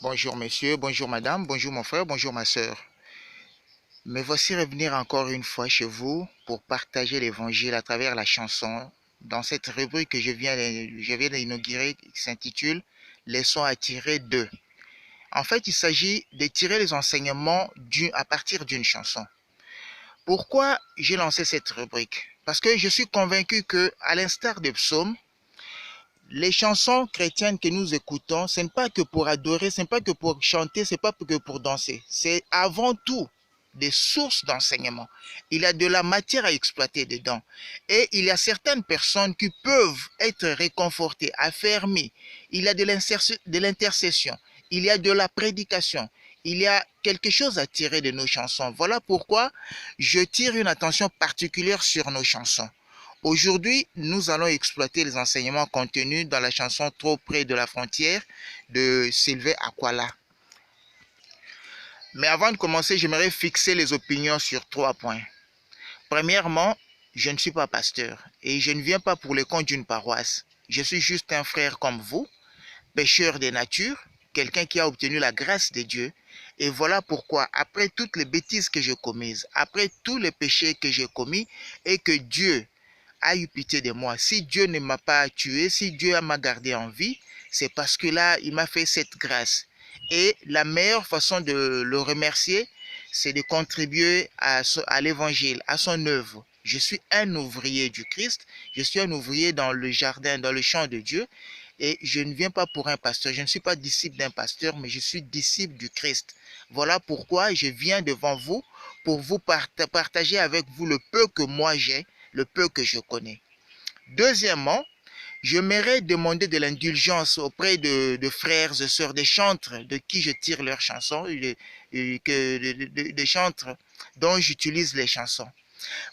Bonjour messieurs, bonjour madame, bonjour mon frère, bonjour ma sœur. Me voici revenir encore une fois chez vous pour partager l'évangile à travers la chanson dans cette rubrique que je viens d'inaugurer qui s'intitule Leçons à tirer d'eux. En fait, il s'agit de tirer les enseignements à partir d'une chanson. Pourquoi j'ai lancé cette rubrique? Parce que je suis convaincu que, à l'instar des psaumes, les chansons chrétiennes que nous écoutons, ce n'est pas que pour adorer, ce n'est pas que pour chanter, ce n'est pas que pour danser. C'est avant tout des sources d'enseignement. Il y a de la matière à exploiter dedans. Et il y a certaines personnes qui peuvent être réconfortées, affermies. Il y a de l'intercession. Il y a de la prédication. Il y a quelque chose à tirer de nos chansons. Voilà pourquoi je tire une attention particulière sur nos chansons. Aujourd'hui, nous allons exploiter les enseignements contenus dans la chanson Trop près de la frontière de Sylvain Aquala. Mais avant de commencer, j'aimerais fixer les opinions sur 3 points. Premièrement, je ne suis pas pasteur et je ne viens pas pour le compte d'une paroisse. Je suis juste un frère comme vous, pécheur de nature, quelqu'un qui a obtenu la grâce de Dieu. Et voilà pourquoi, après toutes les bêtises que j'ai commises, après tous les péchés que j'ai commis et que Dieu a eu pitié de moi. Si Dieu ne m'a pas tué, si Dieu m'a gardé en vie, c'est parce que là, il m'a fait cette grâce. Et la meilleure façon de le remercier, c'est de contribuer à l'évangile, à son œuvre. Je suis un ouvrier du Christ, je suis un ouvrier dans le jardin, dans le champ de Dieu, et je ne viens pas pour un pasteur, je ne suis pas disciple d'un pasteur, mais je suis disciple du Christ. Voilà pourquoi je viens devant vous pour vous partager avec vous le peu que moi j'ai, le peu que je connais. Deuxièmement, j'aimerais demander de l'indulgence auprès de frères et sœurs, des chantres de qui je tire leurs chansons, des chantres dont j'utilise les chansons.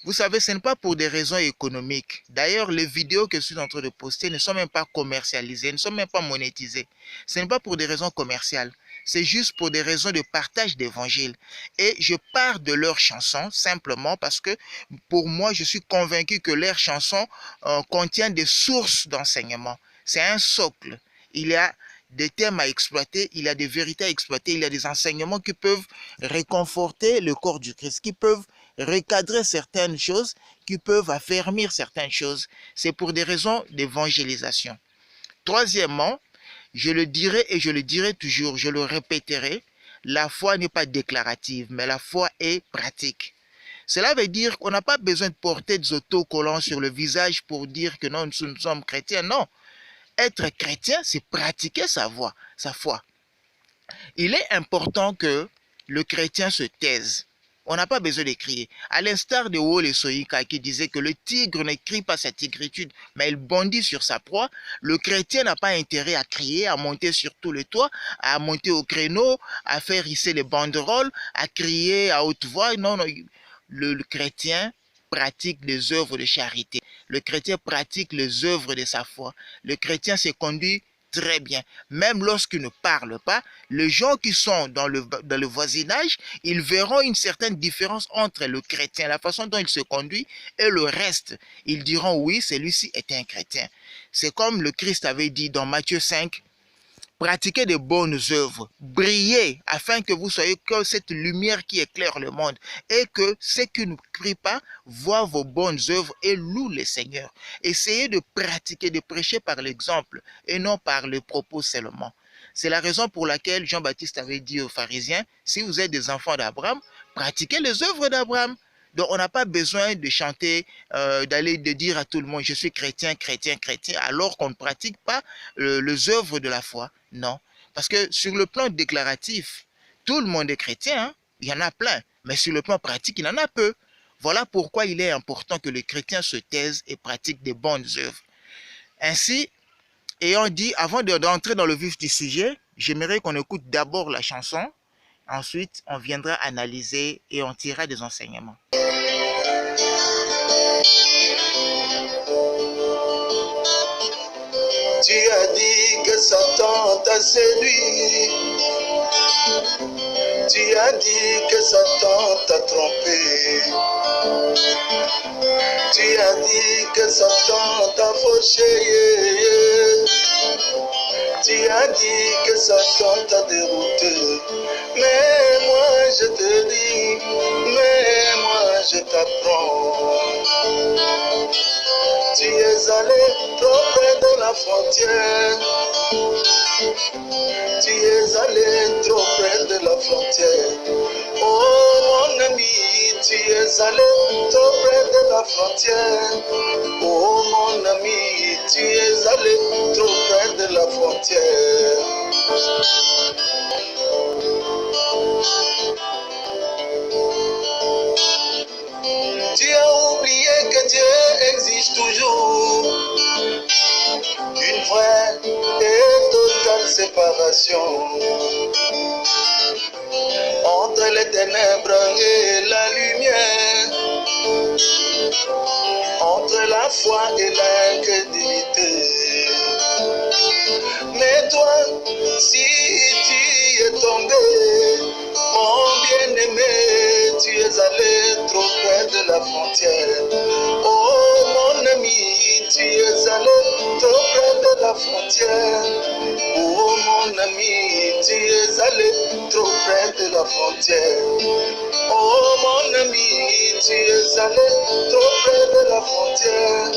Vous savez, ce n'est pas pour des raisons économiques. D'ailleurs, les vidéos que je suis en train de poster ne sont même pas commercialisées, ne sont même pas monétisées. Ce n'est pas pour des raisons commerciales. C'est juste pour des raisons de partage d'évangile. Et je pars de leurs chansons simplement parce que pour moi, je suis convaincu que leurs chansons contiennent des sources d'enseignement. C'est un socle. Il y a des thèmes à exploiter, il y a des vérités à exploiter, il y a des enseignements qui peuvent réconforter le corps du Christ, qui peuvent recadrer certaines choses, qui peuvent affermir certaines choses. C'est pour des raisons d'évangélisation. Troisièmement, je le dirai et je le dirai toujours, je le répéterai, la foi n'est pas déclarative, mais la foi est pratique. Cela veut dire qu'on n'a pas besoin de porter des autocollants sur le visage pour dire que non, nous sommes chrétiens. Non, être chrétien, c'est pratiquer sa foi. Il est important que le chrétien se taise. On n'a pas besoin de crier. À l'instar de Wole Soyinka qui disait que le tigre ne crie pas sa tigritude, mais il bondit sur sa proie, le chrétien n'a pas intérêt à crier, à monter sur tout le toit, à monter au créneau, à faire hisser les banderoles, à crier à haute voix. Non, non. Le chrétien pratique les œuvres de charité. Le chrétien pratique les œuvres de sa foi. Le chrétien se conduit très bien. Même lorsqu'il ne parle pas, les gens qui sont dans le voisinage, ils verront une certaine différence entre le chrétien, la façon dont il se conduit, et le reste. Ils diront oui, celui-ci est un chrétien. C'est comme le Christ avait dit dans Matthieu 5, pratiquez de bonnes œuvres, brillez afin que vous soyez comme cette lumière qui éclaire le monde et que ceux qui ne crient pas voient vos bonnes œuvres et louent le Seigneur. Essayez de pratiquer, de prêcher par l'exemple et non par les propos seulement. C'est la raison pour laquelle Jean-Baptiste avait dit aux pharisiens, si vous êtes des enfants d'Abraham, pratiquez les œuvres d'Abraham. Donc on n'a pas besoin de chanter, de dire à tout le monde, je suis chrétien, chrétien, chrétien, alors qu'on ne pratique pas les œuvres de la foi. Non. Parce que sur le plan déclaratif, tout le monde est chrétien, hein? Il y en a plein. Mais sur le plan pratique, il y en a peu. Voilà pourquoi il est important que les chrétiens se taisent et pratiquent des bonnes œuvres. Ainsi, ayant dit, avant d'entrer dans le vif du sujet, j'aimerais qu'on écoute d'abord la chanson. Ensuite, on viendra analyser et on tirera des enseignements. Tu as dit que Satan t'a séduit. Tu as dit que Satan t'a trompé. Tu as dit que Satan t'a fauché. Tu as dit que Satan t'a dérouté. Mais moi je te dis, mais moi je t'apprends. Tu es allé trop près de la frontière. Tu es allé trop près de la frontière. Oh mon ami, tu es allé trop près de la frontière. Oh mon ami, tu es allé trop près de la frontière. Tu as oublié que Dieu existe toujours. Une vraie et totale séparation entre les ténèbres et la lumière, entre la foi et l'incrédulité. Mais toi, si tu es tombé, mon bien-aimé, tu es allé trop près de la frontière. Oh mon ami, tu es allé trop près de la frontière. Oh mon ami, tu es allé trop près de la frontière. Oh mon ami, tu es allé trop près de la frontière.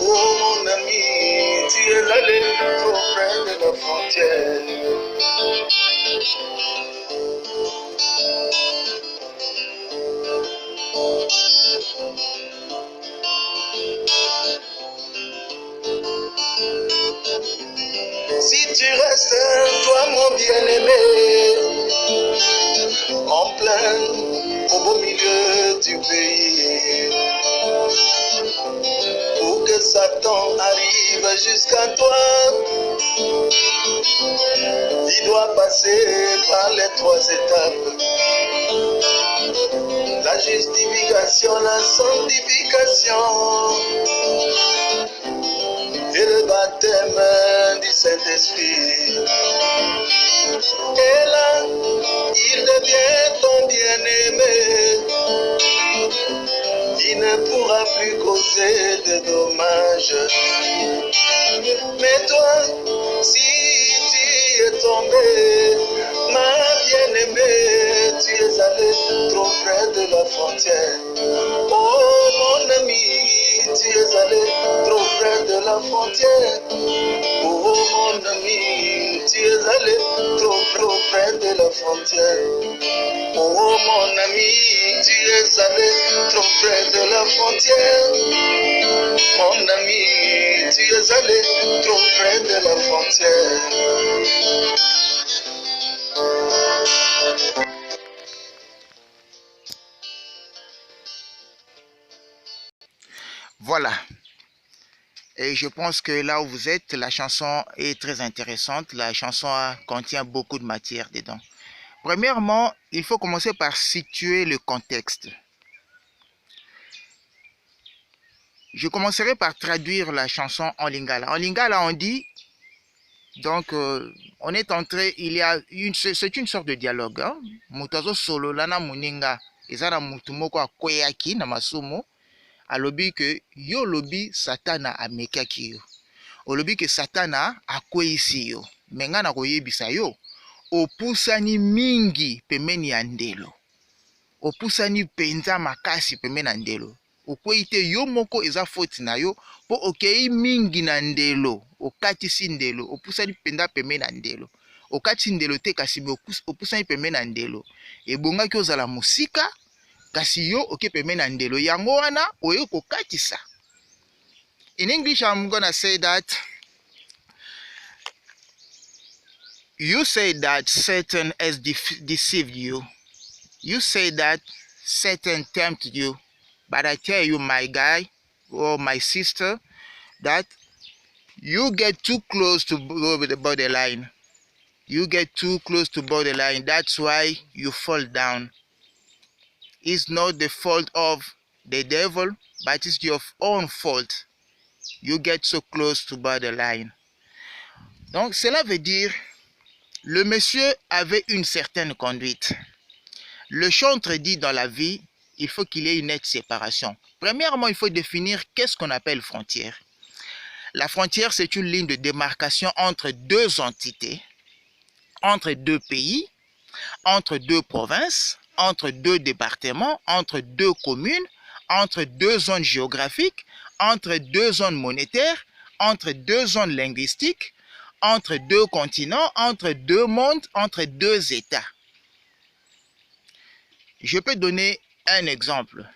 Oh mon ami, tu es allé trop près de la frontière. Si tu restes, toi mon bien-aimé, en plein, au beau milieu du pays, pour que Satan arrive jusqu'à toi, il doit passer par les 3 étapes. La justification, la sanctification et le baptême du Saint-Esprit. Et là, il devient ton bien-aimé. Il ne pourra plus causer de dommages. Mais toi, si tu es tombé, ma bien-aimée, tu es allé trop près de la frontière. Oh mon ami, tu es allé trop près de la frontière. Oh mon ami, tu es allé trop près de la frontière. Oh mon ami, tu es allé trop près de la frontière. Mon ami, tu es allé trop près de la frontière. Voilà. Et je pense que là où vous êtes, la chanson est très intéressante. La chanson contient beaucoup de matière dedans. Premièrement, il faut commencer par situer le contexte. Je commencerai par traduire la chanson en lingala. En lingala, on dit, donc, on est entré, c'est une sorte de dialogue. Mutazo solo lana muninga, ezana mutumoko akweyaki na masumo, alobi que yo lobi satana amekaki yo. Olobi que satana akweyisi yo. Menga na koyebisa yo, opusani mingi pemeni ya ndelo. Opusani penza makasi pemeni na ndelo. Okwei te yo moko eza foti na yo po okei mingi na ndelo, okatisi ndelo, opusani penda pemeni na ndelo. Okatisi ndelo te kasi opusani pemeni na ndelo. Ebongaki ozala musika kasi yo oke pemeni na ndelo. Yango wana oyo kokatisa. In English, I'm gonna say that you say that Satan has deceived you. You say that Satan tempted you. But I tell you, my guy or my sister, that you get too close to the borderline. You get too close to borderline. That's why you fall down. It's not the fault of the devil, but it's your own fault. You get so close to borderline. Donc, cela veut dire, le monsieur avait une certaine conduite. Le chantre dit dans la vie, il faut qu'il y ait une nette séparation. Premièrement, il faut définir qu'est-ce qu'on appelle frontière. La frontière, c'est une ligne de démarcation entre deux entités, entre deux pays, entre deux provinces, entre deux départements, entre deux communes, entre deux zones géographiques, entre deux zones monétaires, entre deux zones linguistiques, entre deux continents, entre deux mondes, entre deux États. Je peux donner un exemple.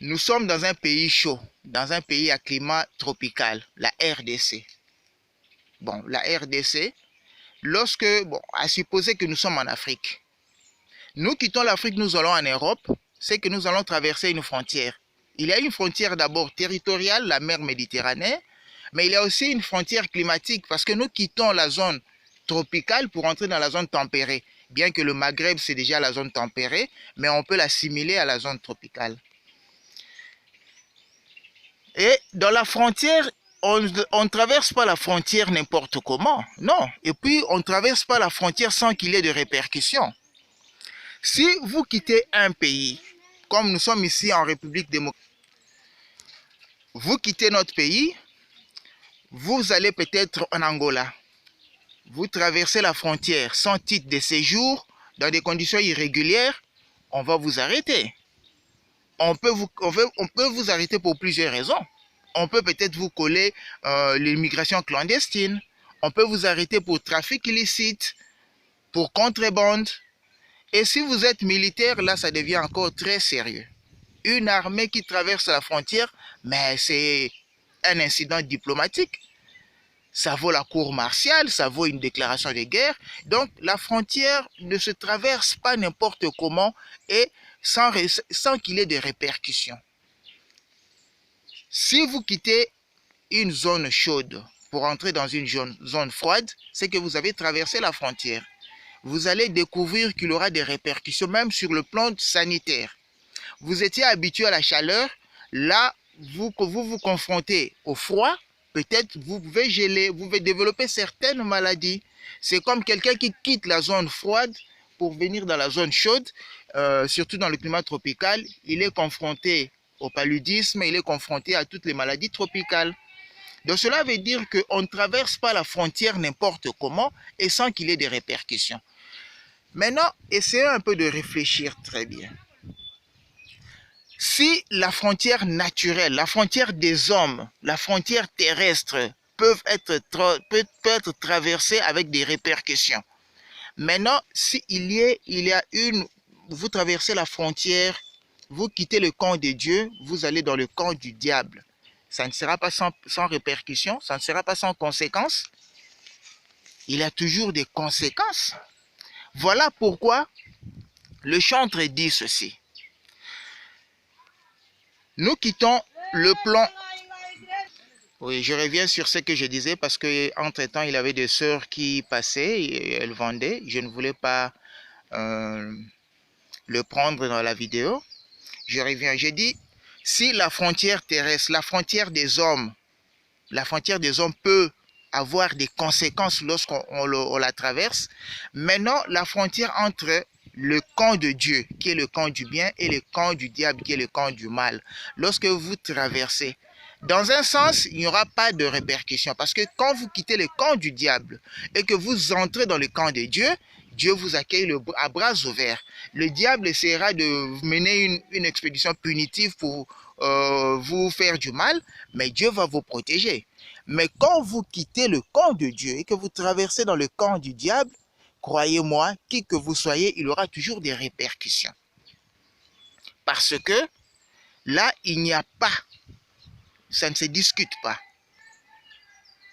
Nous sommes dans un pays chaud, dans un pays à climat tropical, la RDC. Bon, la RDC, à supposer que nous sommes en Afrique. Nous quittons l'Afrique, nous allons en Europe, c'est que nous allons traverser une frontière. Il y a une frontière d'abord territoriale, la mer Méditerranée, mais il y a aussi une frontière climatique parce que nous quittons la zone tropicale pour entrer dans la zone tempérée. Bien que le Maghreb, c'est déjà la zone tempérée, mais on peut l'assimiler à la zone tropicale. Et dans la frontière, on ne traverse pas la frontière n'importe comment, non. Et puis, on ne traverse pas la frontière sans qu'il y ait de répercussions. Si vous quittez un pays, comme nous sommes ici en République démocratique, vous quittez notre pays, vous allez peut-être en Angola. Vous traversez la frontière sans titre de séjour, dans des conditions irrégulières, on va vous arrêter. On peut vous arrêter pour plusieurs raisons. On peut peut-être vous coller l'immigration clandestine. On peut vous arrêter pour trafic illicite, pour contrebande. Et si vous êtes militaire, là, ça devient encore très sérieux. Une armée qui traverse la frontière, mais c'est un incident diplomatique. Ça vaut la cour martiale, ça vaut une déclaration de guerre. Donc, la frontière ne se traverse pas n'importe comment et sans qu'il y ait de répercussions. Si vous quittez une zone chaude pour entrer dans une zone froide, c'est que vous avez traversé la frontière. Vous allez découvrir qu'il y aura des répercussions, même sur le plan sanitaire. Vous étiez habitué à la chaleur, là, vous vous confrontez au froid, peut-être vous pouvez geler, vous pouvez développer certaines maladies. C'est comme quelqu'un qui quitte la zone froide pour venir dans la zone chaude, surtout dans le climat tropical, il est confronté au paludisme, il est confronté à toutes les maladies tropicales. Donc cela veut dire qu'on ne traverse pas la frontière n'importe comment et sans qu'il y ait des répercussions. Maintenant, essayez un peu de réfléchir très bien. Si la frontière naturelle, la frontière des hommes, la frontière terrestre peut être traversée avec des répercussions. Maintenant, vous traversez la frontière, vous quittez le camp de Dieu, vous allez dans le camp du diable. Ça ne sera pas sans répercussions, ça ne sera pas sans conséquences. Il y a toujours des conséquences. Voilà pourquoi le chantre dit ceci. Nous quittons le plan. Oui, je reviens sur ce que je disais parce qu'entre-temps, il y avait des sœurs qui passaient et elles vendaient. Je ne voulais pas le prendre dans la vidéo. Je reviens. J'ai dit, si la frontière terrestre, la frontière des hommes peut avoir des conséquences lorsqu'on la traverse. Maintenant, la frontière entre le camp de Dieu, qui est le camp du bien, et le camp du diable, qui est le camp du mal. Lorsque vous traversez, dans un sens, il n'y aura pas de répercussions. Parce que quand vous quittez le camp du diable et que vous entrez dans le camp de Dieu, Dieu vous accueille à bras ouverts. Le diable essaiera de mener une expédition punitive pour vous faire du mal, mais Dieu va vous protéger. Mais quand vous quittez le camp de Dieu et que vous traversez dans le camp du diable, croyez-moi, qui que vous soyez, il y aura toujours des répercussions. Parce que là, il n'y a pas, ça ne se discute pas.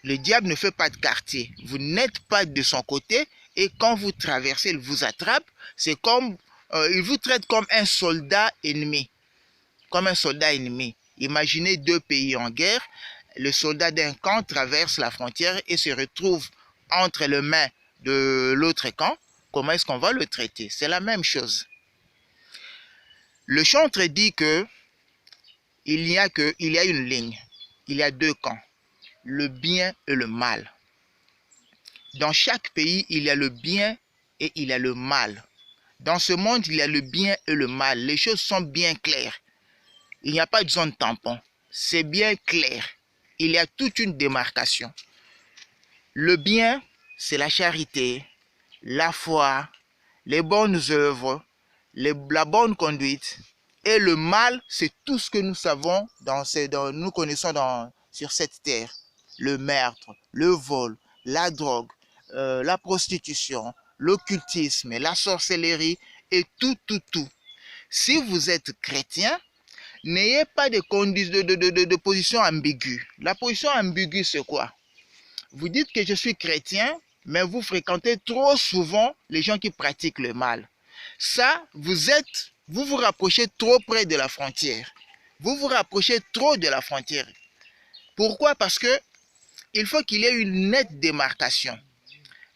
Le diable ne fait pas de quartier. Vous n'êtes pas de son côté et quand vous traversez, il vous attrape. C'est comme, il vous traite comme un soldat ennemi. Comme un soldat ennemi. Imaginez deux pays en guerre. Le soldat d'un camp traverse la frontière et se retrouve entre les mains de l'autre camp. Comment est-ce qu'on va le traiter? C'est la même chose. Le chantre dit que il y a une ligne. Il y a deux camps. Le bien et le mal. Dans chaque pays, il y a le bien et il y a le mal. Dans ce monde, il y a le bien et le mal. Les choses sont bien claires. Il n'y a pas de zone tampon. C'est bien clair. il y a toute une démarcation. Le bien, c'est la charité, la foi, les bonnes œuvres, la bonne conduite. Et le mal, c'est tout ce que nous savons, nous connaissons sur cette terre. Le meurtre, le vol, la drogue, la prostitution, l'occultisme, la sorcellerie et tout. Si vous êtes chrétien, n'ayez pas de position ambiguë. La position ambiguë, c'est quoi? Vous dites que je suis chrétien, mais vous fréquentez trop souvent les gens qui pratiquent le mal. Ça, vous vous rapprochez trop près de la frontière. Vous vous rapprochez trop de la frontière. Pourquoi? Parce que il faut qu'il y ait une nette démarcation.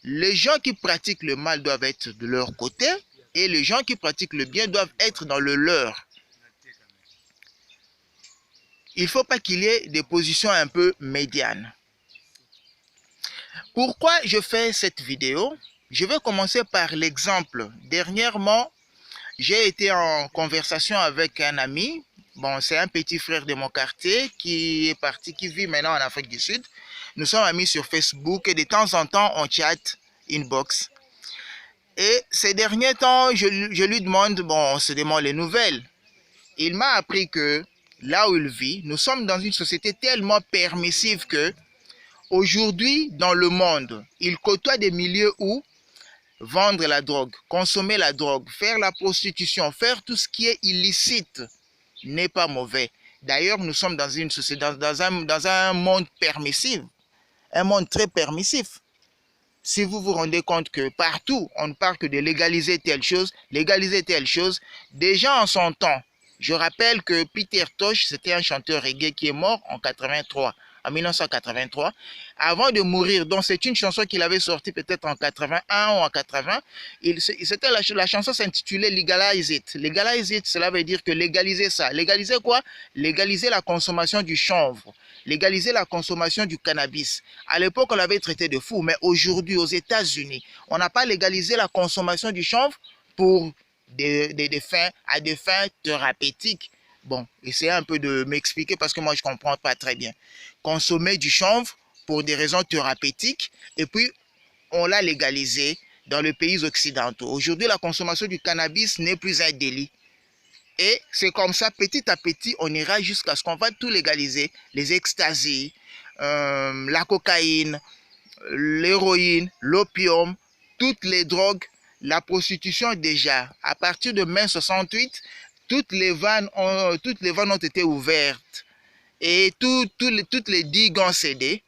Les gens qui pratiquent le mal doivent être de leur côté et les gens qui pratiquent le bien doivent être dans le leur. Il ne faut pas qu'il y ait des positions un peu médianes. Pourquoi je fais cette vidéo? Je vais commencer par l'exemple. Dernièrement, j'ai été en conversation avec un ami. Bon, c'est un petit frère de mon quartier qui vit maintenant en Afrique du Sud. Nous sommes amis sur Facebook et de temps en temps, on chatte inbox. Et ces derniers temps, je lui demande, on se demande les nouvelles. Il m'a appris que là où il vit, nous sommes dans une société tellement permissive que aujourd'hui, dans le monde, il côtoie des milieux où vendre la drogue, consommer la drogue, faire la prostitution, faire tout ce qui est illicite n'est pas mauvais. D'ailleurs, nous sommes dans une société, dans un monde permissif, un monde très permissif. Si vous vous rendez compte que partout, on ne parle que de légaliser telle chose, déjà en son temps, je rappelle que Peter Tosh, c'était un chanteur reggae qui est mort en 1983. Avant de mourir, donc c'est une chanson qu'il avait sortie peut-être en 81 ou en 80. La chanson s'intitulait Legalize It. Legalize It, cela veut dire que légaliser ça. Légaliser quoi? Légaliser la consommation du chanvre. Légaliser la consommation du cannabis. À l'époque, on l'avait traité de fou, mais aujourd'hui, aux États-Unis, on n'a pas légalisé la consommation du chanvre pour des fins thérapeutiques. Bon, essayez un peu de m'expliquer parce que moi, je ne comprends pas très bien. Consommer du chanvre pour des raisons thérapeutiques et puis on l'a légalisé dans les pays occidentaux. Aujourd'hui, la consommation du cannabis n'est plus un délit. Et c'est comme ça, petit à petit, on ira jusqu'à ce qu'on va tout légaliser. Les extasies, la cocaïne, l'héroïne, l'opium, toutes les drogues, la prostitution déjà. À partir de mai 68, toutes les vannes ont été ouvertes et toutes les digues ont cédé.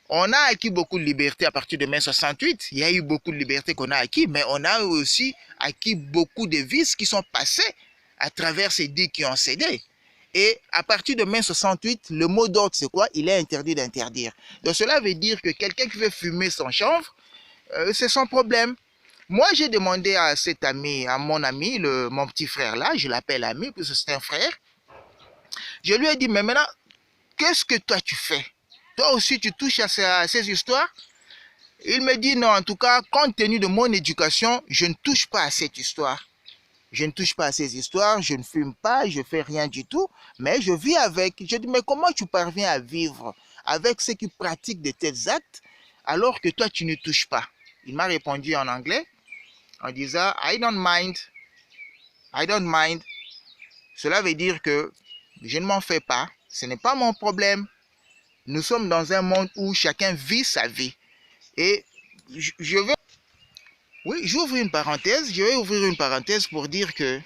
On a acquis beaucoup de liberté à partir de mai 68. Il y a eu beaucoup de liberté qu'on a acquis, mais on a aussi acquis beaucoup de vices qui sont passés à travers ces digues qui ont cédé. Et à partir de mai 68, le mot d'ordre, c'est quoi? Il est interdit d'interdire. Donc cela veut dire que quelqu'un qui veut fumer son chanvre, c'est son problème. Moi, j'ai demandé à cet ami, à mon ami, mon petit frère là, je l'appelle ami, puisque c'est un frère. Je lui ai dit, mais maintenant, qu'est-ce que toi tu fais? Toi aussi, tu touches à ces histoires? Il me dit, non, en tout cas, compte tenu de mon éducation, je ne touche pas à cette histoire. Je ne touche pas à ces histoires, je ne fume pas, je ne fais rien du tout, mais je vis avec. Je dis, mais comment tu parviens à vivre avec ceux qui pratiquent de tels actes alors que toi, tu ne touches pas? Il m'a répondu en anglais en disant, I don't mind. Cela veut dire que je ne m'en fais pas, ce n'est pas mon problème. Nous sommes dans un monde où chacun vit sa vie. Et je vais... Oui, j'ouvre une parenthèse. Je vais ouvrir une parenthèse pour dire que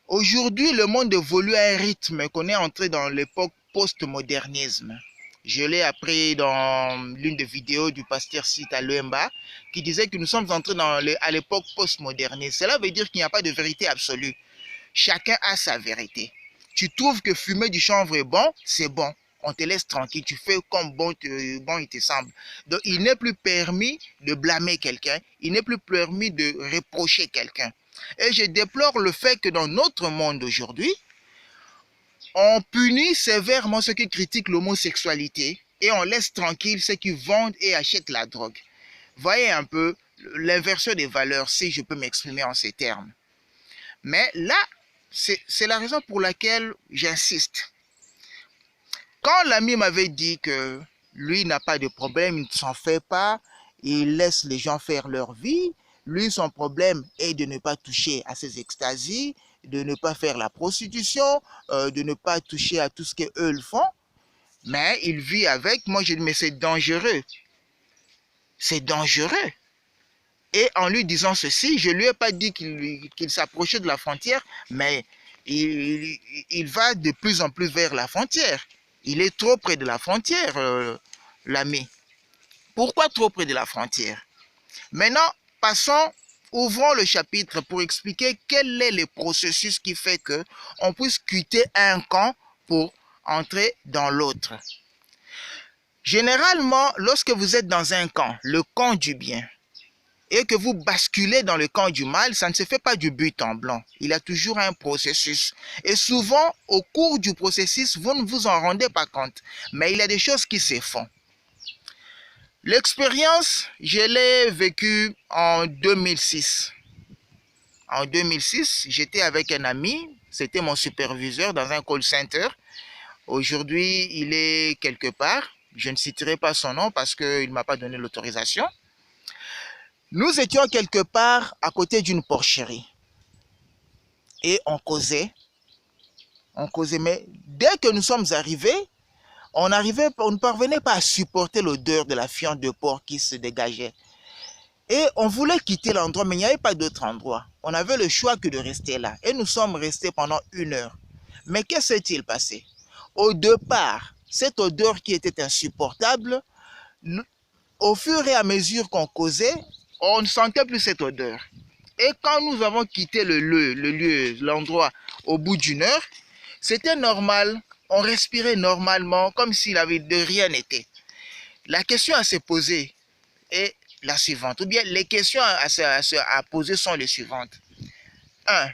aujourd'hui, le monde évolue à un rythme qu'on est entré dans l'époque post-modernisme. Je l'ai appris dans l'une des vidéos du pasteur Sita Luemba qui disait que nous sommes entrés à l'époque post-moderniste. Cela veut dire qu'il n'y a pas de vérité absolue. Chacun a sa vérité. Tu trouves que fumer du chanvre est bon, c'est bon. On te laisse tranquille, tu fais comme bon il te semble. Donc, il n'est plus permis de blâmer quelqu'un, il n'est plus permis de reprocher quelqu'un. Et je déplore le fait que dans notre monde aujourd'hui, on punit sévèrement ceux qui critiquent l'homosexualité et on laisse tranquille ceux qui vendent et achètent la drogue. Voyez un peu l'inversion des valeurs, si je peux m'exprimer en ces termes. Mais là, c'est la raison pour laquelle j'insiste. Quand l'ami m'avait dit que lui n'a pas de problème, il ne s'en fait pas, il laisse les gens faire leur vie, lui son problème est de ne pas toucher à ses extasies, de ne pas faire la prostitution, de ne pas toucher à tout ce qu'eux le font, mais il vit avec. Moi je dis mais c'est dangereux, c'est dangereux. Et en lui disant ceci, je ne lui ai pas dit qu'il s'approchait de la frontière, mais il va de plus en plus vers la frontière. Il est trop près de la frontière, l'ami. Pourquoi trop près de la frontière? Maintenant, passons, ouvrons le chapitre pour expliquer quel est le processus qui fait qu'on puisse quitter un camp pour entrer dans l'autre. Généralement, lorsque vous êtes dans un camp, le camp du bien, et que vous basculez dans le camp du mal, ça ne se fait pas du but en blanc. Il y a toujours un processus. Et souvent, au cours du processus, vous ne vous en rendez pas compte. Mais il y a des choses qui se font. L'expérience, je l'ai vécue en 2006. En 2006, j'étais avec un ami. C'était mon superviseur dans un call center. Aujourd'hui, il est quelque part. Je ne citerai pas son nom parce qu'il ne m'a pas donné l'autorisation. Nous étions quelque part à côté d'une porcherie et on causait, mais dès que nous sommes arrivés, on ne parvenait pas à supporter l'odeur de la fiente de porc qui se dégageait. Et on voulait quitter l'endroit, mais il n'y avait pas d'autre endroit. On avait le choix que de rester là. Et nous sommes restés pendant 1 heure. Mais qu'est-ce qui s'est-il passé? Au départ, cette odeur qui était insupportable, au fur et à mesure qu'on causait, on ne sentait plus cette odeur. Et quand nous avons quitté l'endroit au bout d'1 heure, c'était normal. On respirait normalement, comme s'il avait de rien n'était. La question à se poser est la suivante, ou bien les questions à poser sont les suivantes. 1.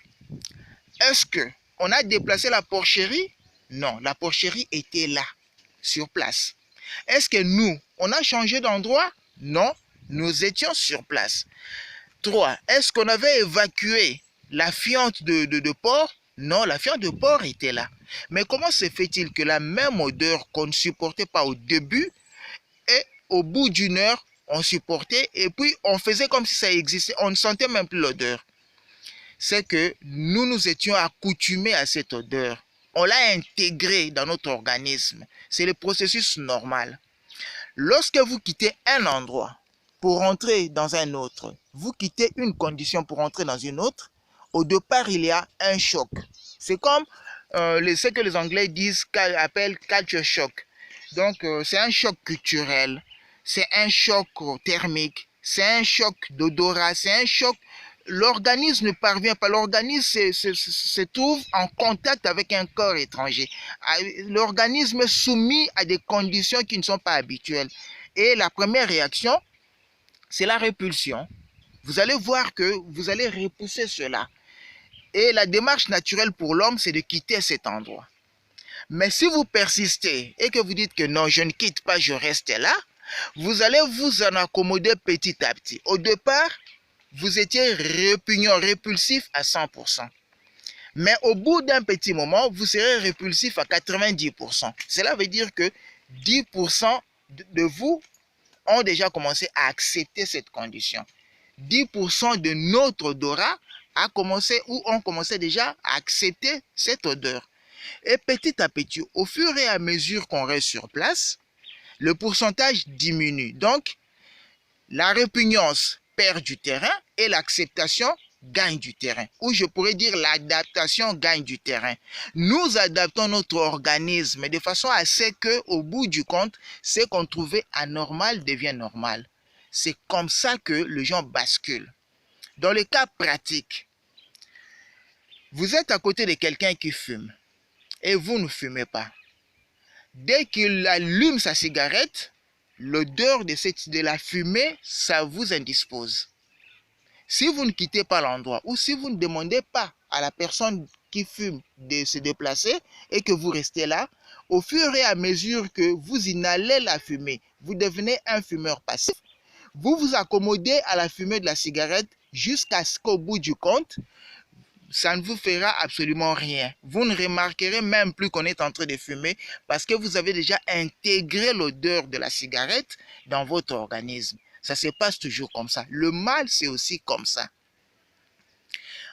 Est-ce qu'on a déplacé la porcherie? Non, la porcherie était là, sur place. Est-ce que nous, on a changé d'endroit? Non, nous étions sur place. 3. Est-ce qu'on avait évacué la fiente de porc? Non, la fiente de porc était là. Mais comment se fait-il que la même odeur qu'on ne supportait pas au début, et au bout d'1 heure, on supportait, et puis on faisait comme si ça existait, on ne sentait même plus l'odeur? C'est que nous étions accoutumés à cette odeur. On l'a intégrée dans notre organisme. C'est le processus normal. Lorsque vous quittez un endroit pour entrer dans un autre, vous quittez une condition pour entrer dans une autre, au départ, il y a un choc. C'est comme ce que les Anglais appellent culture shock. Donc, c'est un choc culturel, c'est un choc thermique, c'est un choc d'odorat, c'est un choc. L'organisme ne parvient pas, l'organisme se trouve en contact avec un corps étranger. L'organisme est soumis à des conditions qui ne sont pas habituelles. Et la première réaction, c'est la répulsion. Vous allez voir que vous allez repousser cela. Et la démarche naturelle pour l'homme, c'est de quitter cet endroit. Mais si vous persistez et que vous dites que non, je ne quitte pas, je reste là, vous allez vous en accommoder petit à petit. Au départ, vous étiez répugnant, répulsif à 100%. Mais au bout d'un petit moment, vous serez répulsif à 90%. Cela veut dire que 10% de vous ont déjà commencé à accepter cette condition. 10% de notre odorat ont commencé déjà à accepter cette odeur. Et petit à petit, au fur et à mesure qu'on reste sur place, le pourcentage diminue. Donc, la répugnance perd du terrain et l'acceptation gagne du terrain. Ou je pourrais dire l'adaptation gagne du terrain. Nous adaptons notre organisme de façon à ce qu'au bout du compte, ce qu'on trouvait anormal devient normal. C'est comme ça que les gens basculent. Dans le cas pratique, vous êtes à côté de quelqu'un qui fume et vous ne fumez pas. Dès qu'il allume sa cigarette, l'odeur de la fumée, ça vous indispose. Si vous ne quittez pas l'endroit ou si vous ne demandez pas à la personne qui fume de se déplacer et que vous restez là, au fur et à mesure que vous inhalez la fumée, vous devenez un fumeur passif. Vous vous accommodez à la fumée de la cigarette jusqu'à ce qu'au bout du compte, ça ne vous fera absolument rien. Vous ne remarquerez même plus qu'on est en train de fumer parce que vous avez déjà intégré l'odeur de la cigarette dans votre organisme. Ça se passe toujours comme ça. Le mal, c'est aussi comme ça.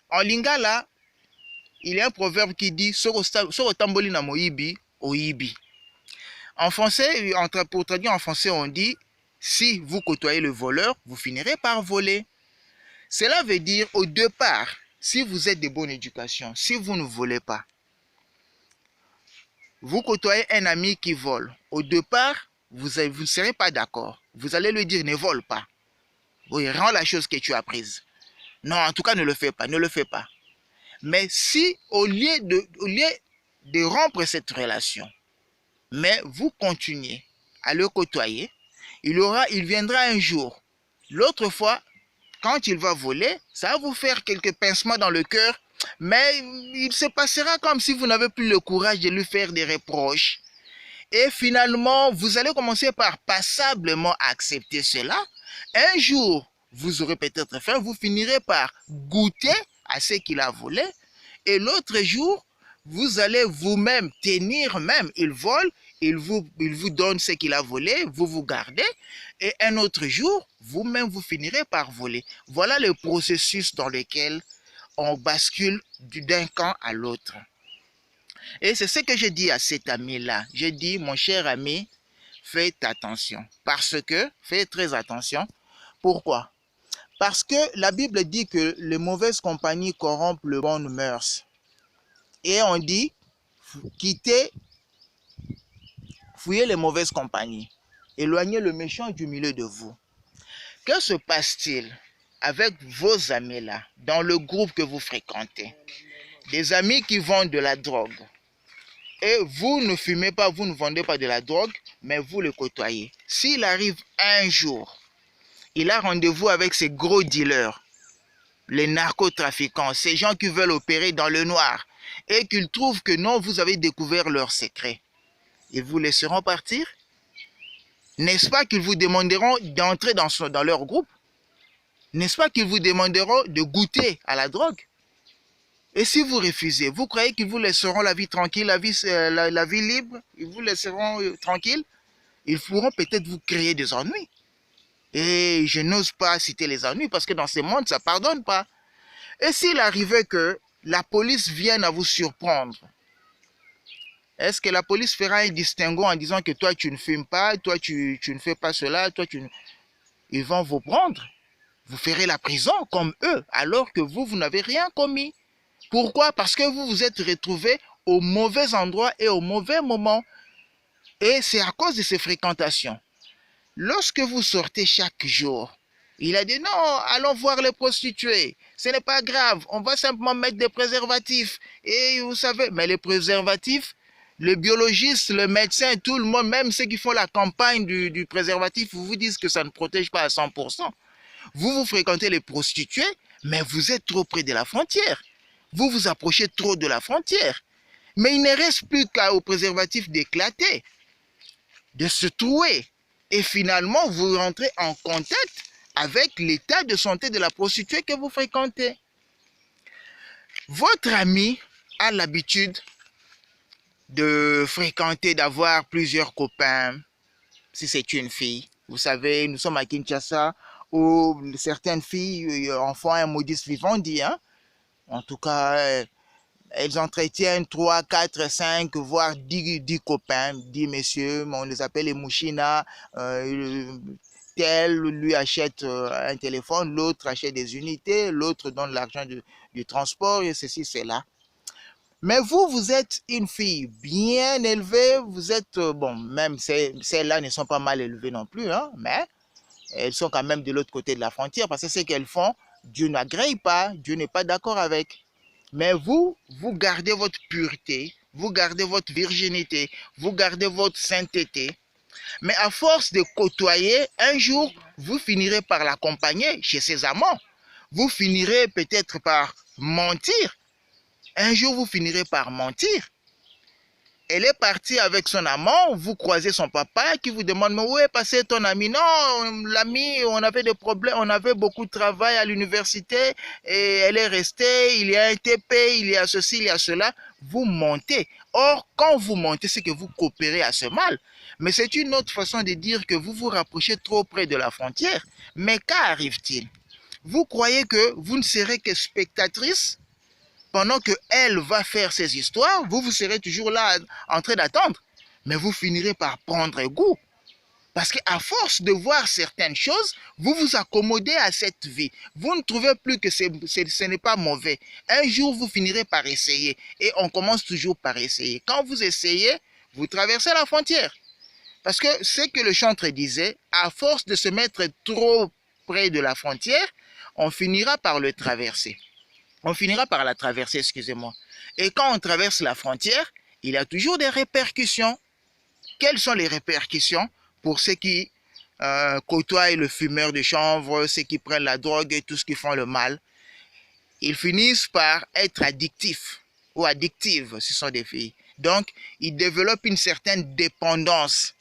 En lingala, il y a un proverbe qui dit Soro tamboli na moibi, oibi. En français, pour traduire en français, on dit si vous côtoyez le voleur, vous finirez par voler. Cela veut dire au départ, si vous êtes de bonne éducation, si vous ne volez pas, vous côtoyez un ami qui vole. Au départ, vous ne serez pas d'accord. Vous allez lui dire ne vole pas. Oui, rends la chose que tu as prise. Non, en tout cas, ne le fais pas, ne le fais pas. Mais si au lieu de rompre cette relation, mais vous continuez à le côtoyer, il viendra un jour. L'autre fois, quand il va voler, ça va vous faire quelques pincements dans le cœur, mais il se passera comme si vous n'avez plus le courage de lui faire des reproches. Et finalement, vous allez commencer par passablement accepter cela. Un jour, vous aurez peut-être faim, vous finirez par goûter à ce qu'il a volé. Et l'autre jour, vous allez vous-même tenir même. Il vole, il vous donne ce qu'il a volé, vous vous gardez. Et un autre jour, vous-même, vous finirez par voler. Voilà le processus dans lequel on bascule d'un camp à l'autre. Et c'est ce que je dis à cet ami-là. Je dis, mon cher ami, faites attention. Faites très attention. Pourquoi? Parce que la Bible dit que les mauvaises compagnies corrompent les bonnes mœurs. Et on dit, fouillez les mauvaises compagnies. Éloignez le méchant du milieu de vous. Que se passe-t-il avec vos amis-là, dans le groupe que vous fréquentez? Des amis qui vendent de la drogue. Et vous ne fumez pas, vous ne vendez pas de la drogue, mais vous le côtoyez. S'il arrive un jour, il a rendez-vous avec ces gros dealers, les narcotrafiquants, ces gens qui veulent opérer dans le noir, et qu'ils trouvent que non, vous avez découvert leurs secrets. Ils vous laisseront partir? N'est-ce pas qu'ils vous demanderont d'entrer dans leur groupe? N'est-ce pas qu'ils vous demanderont de goûter à la drogue? Et si vous refusez, vous croyez qu'ils vous laisseront la vie tranquille, la vie libre? Ils vous laisseront tranquille? Ils pourront peut-être vous créer des ennuis. Et je n'ose pas citer les ennuis parce que dans ce monde, ça ne pardonne pas. Et s'il arrivait que la police vienne à vous surprendre, est-ce que la police fera un distinguo en disant que toi tu ne fumes pas, toi tu ne fais pas cela, ils vont vous prendre? Vous ferez la prison comme eux, alors que vous n'avez rien commis. Pourquoi? Parce que vous vous êtes retrouvés au mauvais endroit et au mauvais moment. Et c'est à cause de ces fréquentations. Lorsque vous sortez chaque jour, il a dit non, allons voir les prostituées. Ce n'est pas grave, on va simplement mettre des préservatifs. Et vous savez, mais les préservatifs, le biologiste, le médecin, tout le monde, même ceux qui font la campagne du préservatif, vous disent que ça ne protège pas à 100%. Vous fréquentez les prostituées, mais vous êtes trop près de la frontière. Vous vous approchez trop de la frontière. Mais il ne reste plus qu'au préservatif d'éclater, de se trouer. Et finalement, vous rentrez en contact avec l'état de santé de la prostituée que vous fréquentez. Votre ami a l'habitude de fréquenter, d'avoir plusieurs copains, si c'est une fille. Vous savez, nous sommes à Kinshasa, où certaines filles en font un modus vivendi, hein? En tout cas, elles entretiennent 3, 4, 5, voire 10 copains, 10 messieurs, on les appelle les mouchina. Tel lui achète un téléphone, l'autre achète des unités, l'autre donne l'argent du transport, et ceci, cela. Mais vous êtes une fille bien élevée, vous êtes, bon, même celles-là ne sont pas mal élevées non plus, hein, mais elles sont quand même de l'autre côté de la frontière, parce que ce qu'elles font, Dieu n'agrée pas, Dieu n'est pas d'accord avec. Mais vous gardez votre pureté, vous gardez votre virginité, vous gardez votre sainteté. Mais à force de côtoyer, un jour, vous finirez par l'accompagner chez ses amants. Vous finirez peut-être par mentir. Un jour, vous finirez par mentir. Elle est partie avec son amant, vous croisez son papa qui vous demande, mais où est passé ton ami? Non, l'ami, on avait des problèmes, on avait beaucoup de travail à l'université et elle est restée, il y a un TP, il y a ceci, il y a cela. Vous montez. Or, quand vous montez, c'est que vous coopérez à ce mal. Mais c'est une autre façon de dire que vous vous rapprochez trop près de la frontière. Mais qu'arrive-t-il? Vous croyez que vous ne serez que spectatrice pendant qu'elle va faire ses histoires, vous serez toujours là en train d'attendre. Mais vous finirez par prendre goût. Parce qu'à force de voir certaines choses, vous vous accommodez à cette vie. Vous ne trouvez plus que ce n'est pas mauvais. Un jour, vous finirez par essayer. Et on commence toujours par essayer. Quand vous essayez, vous traversez la frontière. Parce que ce que le chantre disait, à force de se mettre trop près de la frontière, on finira par le traverser. On finira par la traverser, excusez-moi. Et quand on traverse la frontière, il y a toujours des répercussions. Quelles sont les répercussions pour ceux qui côtoient le fumeur de chanvre, ceux qui prennent la drogue et tous ceux qui font le mal? Ils finissent par être addictifs ou addictives, ce sont des filles. Donc, ils développent une certaine dépendance.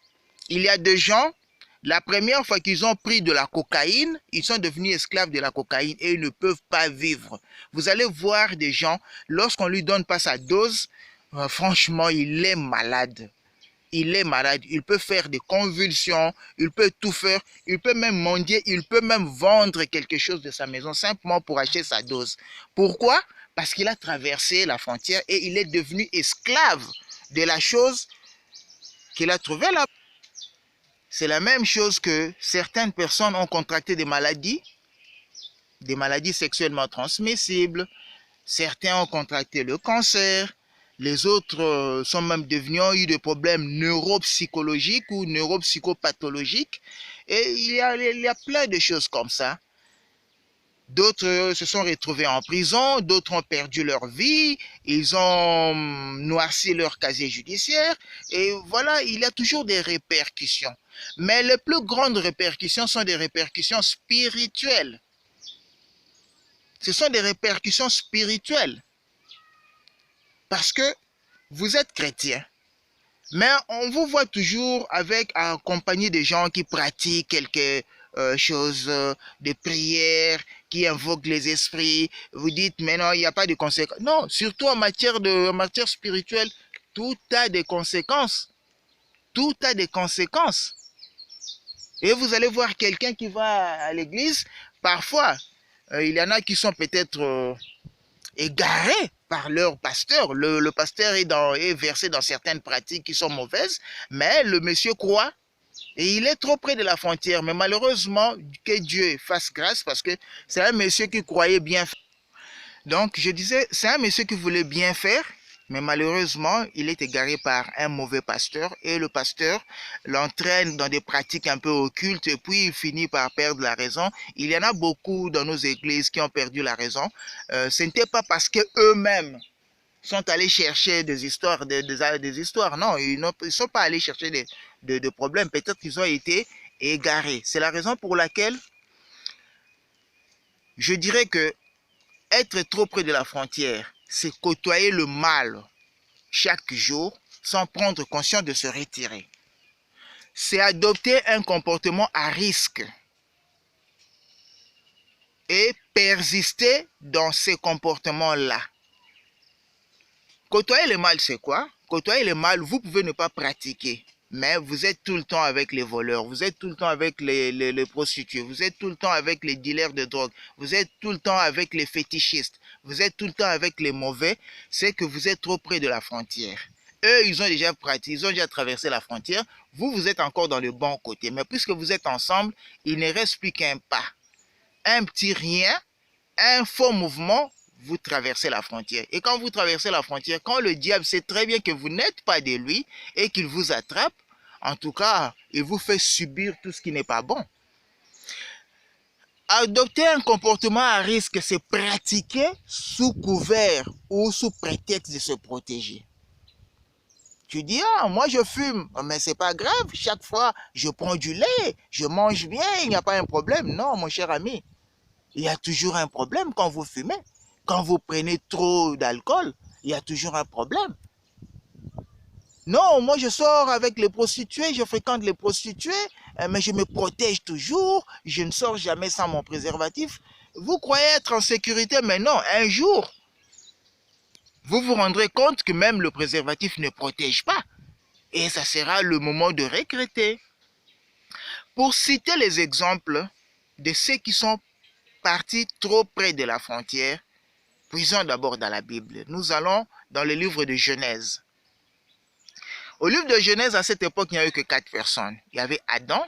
Il y a des gens, la première fois qu'ils ont pris de la cocaïne, ils sont devenus esclaves de la cocaïne et ils ne peuvent pas vivre. Vous allez voir des gens, lorsqu'on ne lui donne pas sa dose, franchement, il est malade. Il est malade, il peut faire des convulsions, il peut tout faire, il peut même mendier, il peut même vendre quelque chose de sa maison simplement pour acheter sa dose. Pourquoi? Parce qu'il a traversé la frontière et il est devenu esclave de la chose qu'il a trouvée là. C'est la même chose que certaines personnes ont contracté des maladies sexuellement transmissibles. Certains ont contracté le cancer. Les autres sont même devenus, ont eu des problèmes neuropsychologiques ou neuropsychopathologiques. Et il y a plein de choses comme ça. D'autres se sont retrouvés en prison, d'autres ont perdu leur vie, ils ont noirci leur casier judiciaire. Et voilà, il y a toujours des répercussions. Mais les plus grandes répercussions sont des répercussions spirituelles. Ce sont des répercussions spirituelles. Parce que vous êtes chrétien. Mais on vous voit toujours accompagné des gens qui pratiquent quelque chose, des prières, qui invoquent les esprits. Vous dites, mais non, il n'y a pas de conséquences. Non, surtout en matière spirituelle, tout a des conséquences. Tout a des conséquences. Et vous allez voir quelqu'un qui va à l'église, parfois, il y en a qui sont peut-être égarés par leur pasteur. Le pasteur est versé dans certaines pratiques qui sont mauvaises, mais le monsieur croit et il est trop près de la frontière. Mais malheureusement, que Dieu fasse grâce parce que c'est un monsieur qui croyait bien faire. Donc, je disais, c'est un monsieur qui voulait bien faire, mais malheureusement, il est égaré par un mauvais pasteur et le pasteur l'entraîne dans des pratiques un peu occultes et puis il finit par perdre la raison. Il y en a beaucoup dans nos églises qui ont perdu la raison. Ce n'était pas parce qu'eux-mêmes sont allés chercher des histoires, des histoires. Non, ils ne sont pas allés chercher des problèmes. Peut-être qu'ils ont été égarés. C'est la raison pour laquelle je dirais que être trop près de la frontière, c'est côtoyer le mal chaque jour sans prendre conscience de se retirer. C'est adopter un comportement à risque et persister dans ces comportements-là. Côtoyer le mal, c'est quoi? Côtoyer le mal, vous pouvez ne pas pratiquer, mais vous êtes tout le temps avec les voleurs, vous êtes tout le temps avec les prostituées, vous êtes tout le temps avec les dealers de drogue, vous êtes tout le temps avec les fétichistes, vous êtes tout le temps avec les mauvais, c'est que vous êtes trop près de la frontière. Eux, ils ont déjà pratiqué, ils ont déjà traversé la frontière, vous êtes encore dans le bon côté. Mais puisque vous êtes ensemble, il ne reste plus qu'un pas. Un petit rien, un faux mouvement, vous traversez la frontière. Et quand vous traversez la frontière, quand le diable sait très bien que vous n'êtes pas de lui et qu'il vous attrape, en tout cas, il vous fait subir tout ce qui n'est pas bon. Adopter un comportement à risque, c'est pratiquer sous couvert ou sous prétexte de se protéger. Tu dis, ah, moi je fume, mais c'est pas grave, chaque fois je prends du lait, je mange bien, il n'y a pas un problème. Non, mon cher ami, il y a toujours un problème quand vous fumez. Quand vous prenez trop d'alcool, il y a toujours un problème. Non, moi je sors avec les prostituées, je fréquente les prostituées, mais je me protège toujours, je ne sors jamais sans mon préservatif. Vous croyez être en sécurité, mais non, un jour, vous vous rendrez compte que même le préservatif ne protège pas. Et ça sera le moment de regretter. Pour citer les exemples de ceux qui sont partis trop près de la frontière, puisons d'abord dans la Bible. Nous allons dans le livre de Genèse. Au livre de Genèse, à cette époque, il n'y a eu que 4 personnes. Il y avait Adam,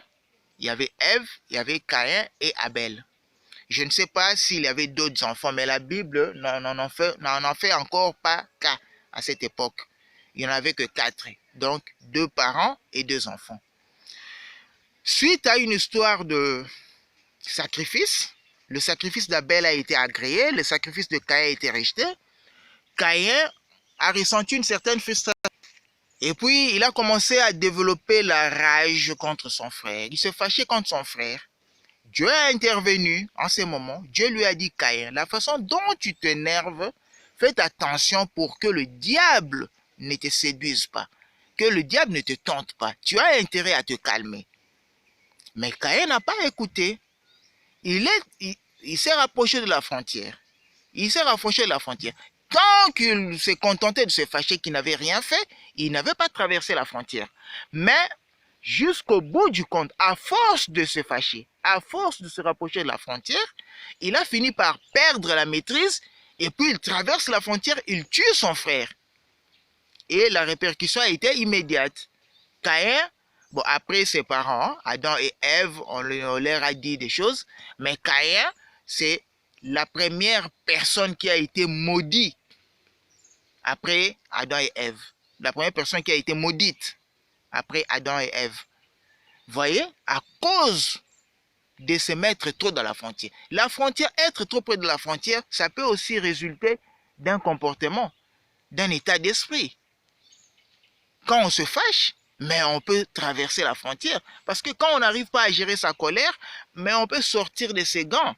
il y avait Ève, il y avait Caïn et Abel. Je ne sais pas s'il y avait d'autres enfants, mais la Bible n'en en fait encore pas cas à cette époque. Il n'y en avait que 4, donc 2 parents et 2 enfants. Suite à une histoire de sacrifice, le sacrifice d'Abel a été agréé, le sacrifice de Caïn a été rejeté. Caïn a ressenti une certaine frustration. Et puis, il a commencé à développer la rage contre son frère. Il se fâchait contre son frère. Dieu a intervenu en ce moment. Dieu lui a dit, Caïn, la façon dont tu t'énerves, fais attention pour que le diable ne te séduise pas, que le diable ne te tente pas. Tu as intérêt à te calmer. Mais Caïn n'a pas écouté. Il s'est rapproché de la frontière. Il s'est rapproché de la frontière. Tant qu'il s'est contenté de se fâcher qu'il n'avait rien fait, il n'avait pas traversé la frontière. Mais jusqu'au bout du compte, à force de se fâcher, à force de se rapprocher de la frontière, il a fini par perdre la maîtrise et puis il traverse la frontière, il tue son frère. Et la répercussion a été immédiate. Caïn, bon, après ses parents, Adam et Ève, on leur a dit des choses, mais Caïn, c'est la première personne qui a été maudite après Adam et Ève. La première personne qui a été maudite après Adam et Ève. Voyez, à cause de se mettre trop dans la frontière. La frontière, être trop près de la frontière, ça peut aussi résulter d'un comportement, d'un état d'esprit. Quand on se fâche, mais on peut traverser la frontière. Parce que quand on n'arrive pas à gérer sa colère, mais on peut sortir de ses gants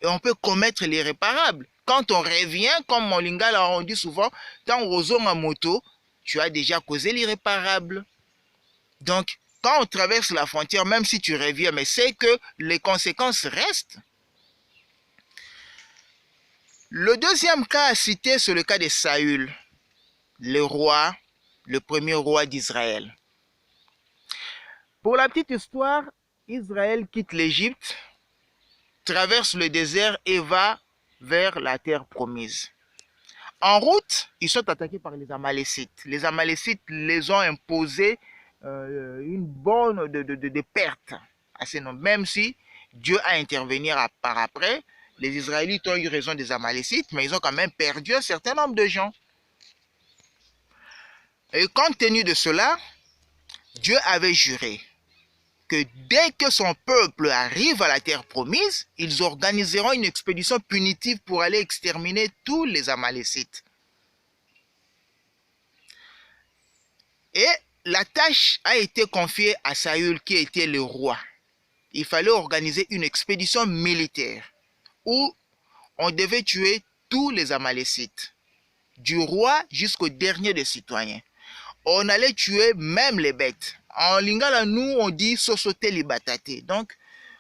et on peut commettre l'irréparable. Quand on revient, comme mon lingala on dit souvent, dans Rozo moto, tu as déjà causé l'irréparable. Donc, quand on traverse la frontière, même si tu reviens, mais c'est que les conséquences restent. Le deuxième cas à citer, c'est le cas de Saül, le roi, le premier roi d'Israël. Pour la petite histoire, Israël quitte l'Égypte, traverse le désert et va vers la terre promise. En route, ils sont attaqués par les Amalécites. Les Amalécites les ont imposé une bonne de perte à ces noms. Même si Dieu a intervenu par après, les Israélites ont eu raison des Amalécites, mais ils ont quand même perdu un certain nombre de gens. Et compte tenu de cela, Dieu avait juré que dès que son peuple arrive à la terre promise, ils organiseront une expédition punitive pour aller exterminer tous les Amalécites. Et la tâche a été confiée à Saül, qui était le roi. Il fallait organiser une expédition militaire où on devait tuer tous les Amalécites, du roi jusqu'au dernier des citoyens. On allait tuer même les bêtes. En lingala, nous, on dit sosote libatate. Donc,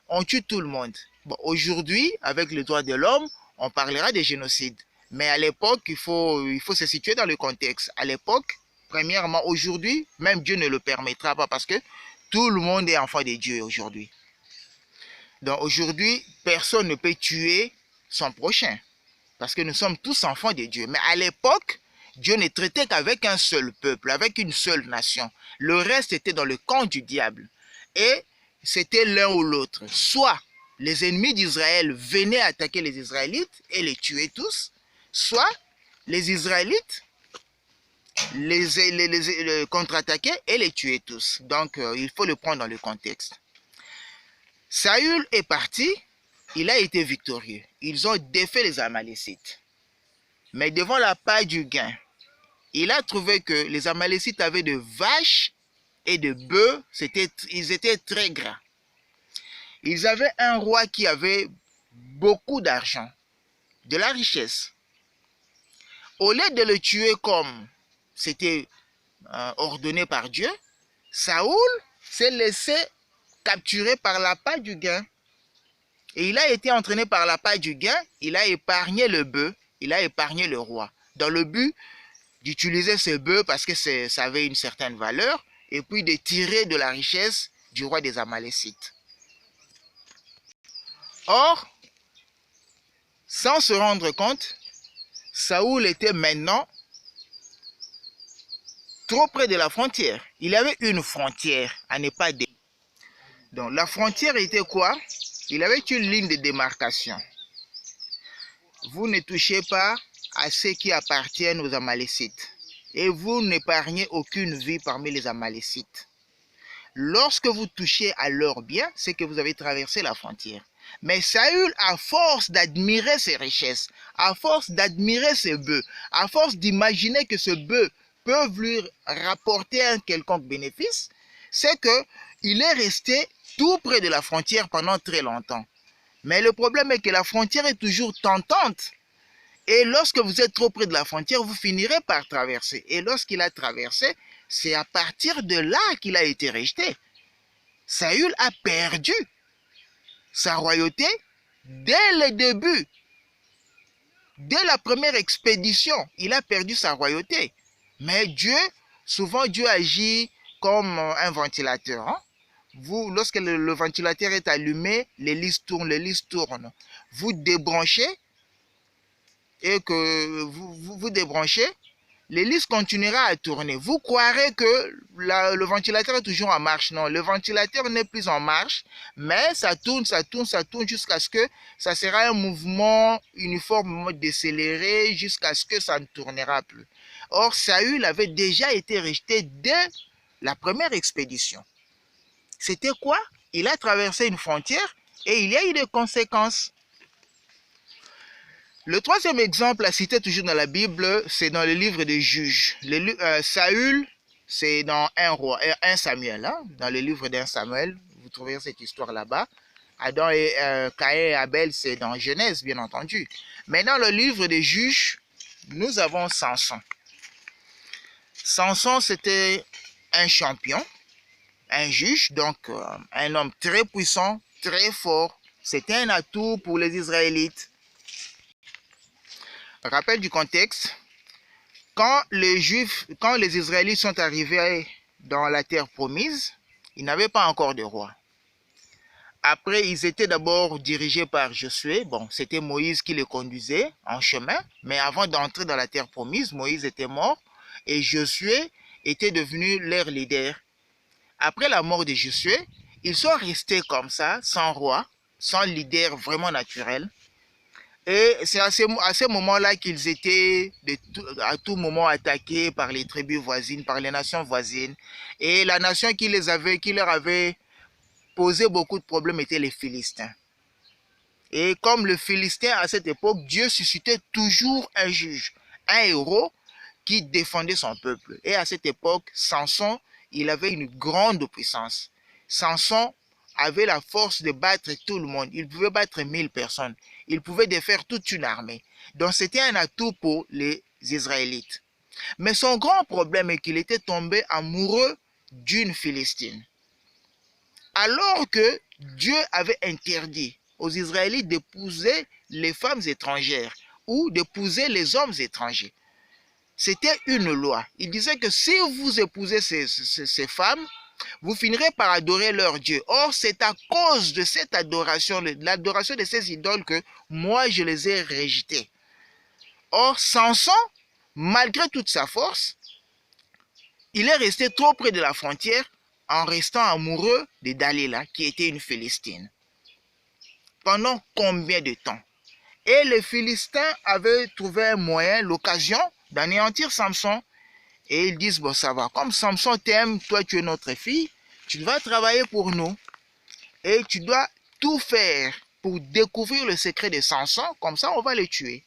on tue tout le monde. Bon, aujourd'hui, avec les droits de l'homme, on parlera de génocide. Mais à l'époque, il faut se situer dans le contexte. À l'époque, premièrement, aujourd'hui, même Dieu ne le permettra pas parce que tout le monde est enfant de Dieu aujourd'hui. Donc aujourd'hui, personne ne peut tuer son prochain parce que nous sommes tous enfants de Dieu. Mais à l'époque, Dieu ne traitait qu'avec un seul peuple, avec une seule nation. Le reste était dans le camp du diable. Et c'était l'un ou l'autre. Soit les ennemis d'Israël venaient attaquer les Israélites et les tuer tous, soit les Israélites les contre-attaquaient et les tuaient tous. Donc, il faut le prendre dans le contexte. Saül est parti, il a été victorieux. Ils ont défait les Amalécites. Mais devant la part du gain, il a trouvé que les Amalécites avaient de vaches et de bœufs, ils étaient très gras. Ils avaient un roi qui avait beaucoup d'argent, de la richesse. Au lieu de le tuer comme c'était ordonné par Dieu, Saoul s'est laissé capturer par l'appât du gain. Et il a été entraîné par l'appât du gain, il a épargné le bœuf, il a épargné le roi, dans le but d'utiliser ce bœuf parce que ça avait une certaine valeur, et puis de tirer de la richesse du roi des Amalécites. Or, sans se rendre compte, Saoul était maintenant trop près de la frontière. Il avait une frontière à ne pas dépasser. Donc la frontière était quoi? Il avait une ligne de démarcation. Vous ne touchez pas à ceux qui appartiennent aux Amalécites. Et vous n'épargnez aucune vie parmi les Amalécites. Lorsque vous touchez à leurs biens, c'est que vous avez traversé la frontière. Mais Saül, à force d'admirer ses richesses, à force d'admirer ses bœufs, à force d'imaginer que ce bœuf peut lui rapporter un quelconque bénéfice, c'est qu'il est resté tout près de la frontière pendant très longtemps. Mais le problème est que la frontière est toujours tentante. Et lorsque vous êtes trop près de la frontière, vous finirez par traverser. Et lorsqu'il a traversé, c'est à partir de là qu'il a été rejeté. Saül a perdu sa royauté dès le début. Dès la première expédition, il a perdu sa royauté. Mais souvent Dieu agit comme un ventilateur. Hein? Lorsque le ventilateur est allumé, l'hélice tourne. Vous débranchez et que vous débranchez, l'hélice continuera à tourner. Vous croirez que le ventilateur est toujours en marche. Non, le ventilateur n'est plus en marche, mais ça tourne jusqu'à ce que ça sera un mouvement uniforme décéléré jusqu'à ce que ça ne tournera plus. Or, Saül avait déjà été rejeté dès la première expédition. C'était quoi? Il a traversé une frontière et il y a eu des conséquences. Le troisième exemple à citer toujours dans la Bible, c'est dans le livre des Juges. Saül, c'est dans 1 Samuel. Hein? Dans le livre d'1 Samuel, vous trouverez cette histoire là-bas. Adam et Caïn et Abel, c'est dans Genèse, bien entendu. Mais dans le livre des Juges, nous avons Samson. Samson, c'était un champion, un juge, donc un homme très puissant, très fort. C'était un atout pour les Israélites. Rappel du contexte, quand les Israélites sont arrivés dans la terre promise, ils n'avaient pas encore de roi. Après, ils étaient d'abord dirigés par Josué. Bon, c'était Moïse qui les conduisait en chemin. Mais avant d'entrer dans la terre promise, Moïse était mort et Josué était devenu leur leader. Après la mort de Josué, ils sont restés comme ça, sans roi, sans leader vraiment naturel. Et c'est à ce moment-là qu'ils étaient à tout moment attaqués par les tribus voisines, par les nations voisines. Et la nation qui leur avait posé beaucoup de problèmes était les Philistins. Et comme le Philistin à cette époque, Dieu suscitait toujours un juge, un héros qui défendait son peuple. Et à cette époque, Samson, il avait une grande puissance. Samson avait la force de battre tout le monde. Il pouvait battre 1000 personnes. Il pouvait défaire toute une armée. Donc c'était un atout pour les Israélites. Mais son grand problème est qu'il était tombé amoureux d'une Philistine. Alors que Dieu avait interdit aux Israélites d'épouser les femmes étrangères ou d'épouser les hommes étrangers. C'était une loi. Il disait que si vous épousez ces femmes, vous finirez par adorer leur Dieu. Or, c'est à cause de cette adoration, de l'adoration de ces idoles que moi, je les ai rejetées. Or, Samson, malgré toute sa force, il est resté trop près de la frontière en restant amoureux de Dalila, qui était une Philistine. Pendant combien de temps? Et les Philistins avaient trouvé un moyen, l'occasion d'anéantir Samson. Et ils disent, bon ça va, comme Samson t'aime, toi tu es notre fille, tu vas travailler pour nous. Et tu dois tout faire pour découvrir le secret de Samson, comme ça on va le tuer.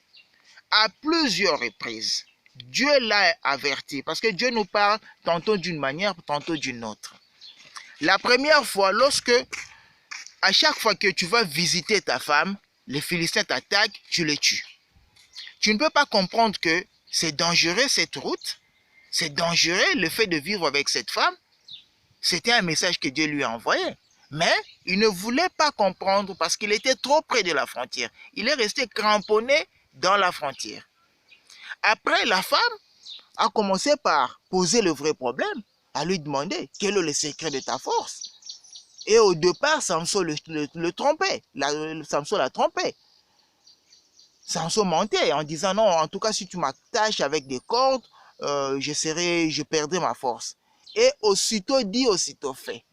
À plusieurs reprises, Dieu l'a averti, parce que Dieu nous parle tantôt d'une manière, tantôt d'une autre. La première fois, à chaque fois que tu vas visiter ta femme, les Philistins t'attaquent, tu les tues. Tu ne peux pas comprendre que c'est dangereux cette route. C'est dangereux le fait de vivre avec cette femme. C'était un message que Dieu lui a envoyé. Mais il ne voulait pas comprendre parce qu'il était trop près de la frontière. Il est resté cramponné dans la frontière. Après, la femme a commencé par poser le vrai problème, à lui demander quel est le secret de ta force. Et au départ, Samson le trompait. Samson l'a trompé. Samson mentait en disant non, en tout cas, si tu m'attaches avec des cordes, je perdrai ma force. Et aussitôt dit, aussitôt fait.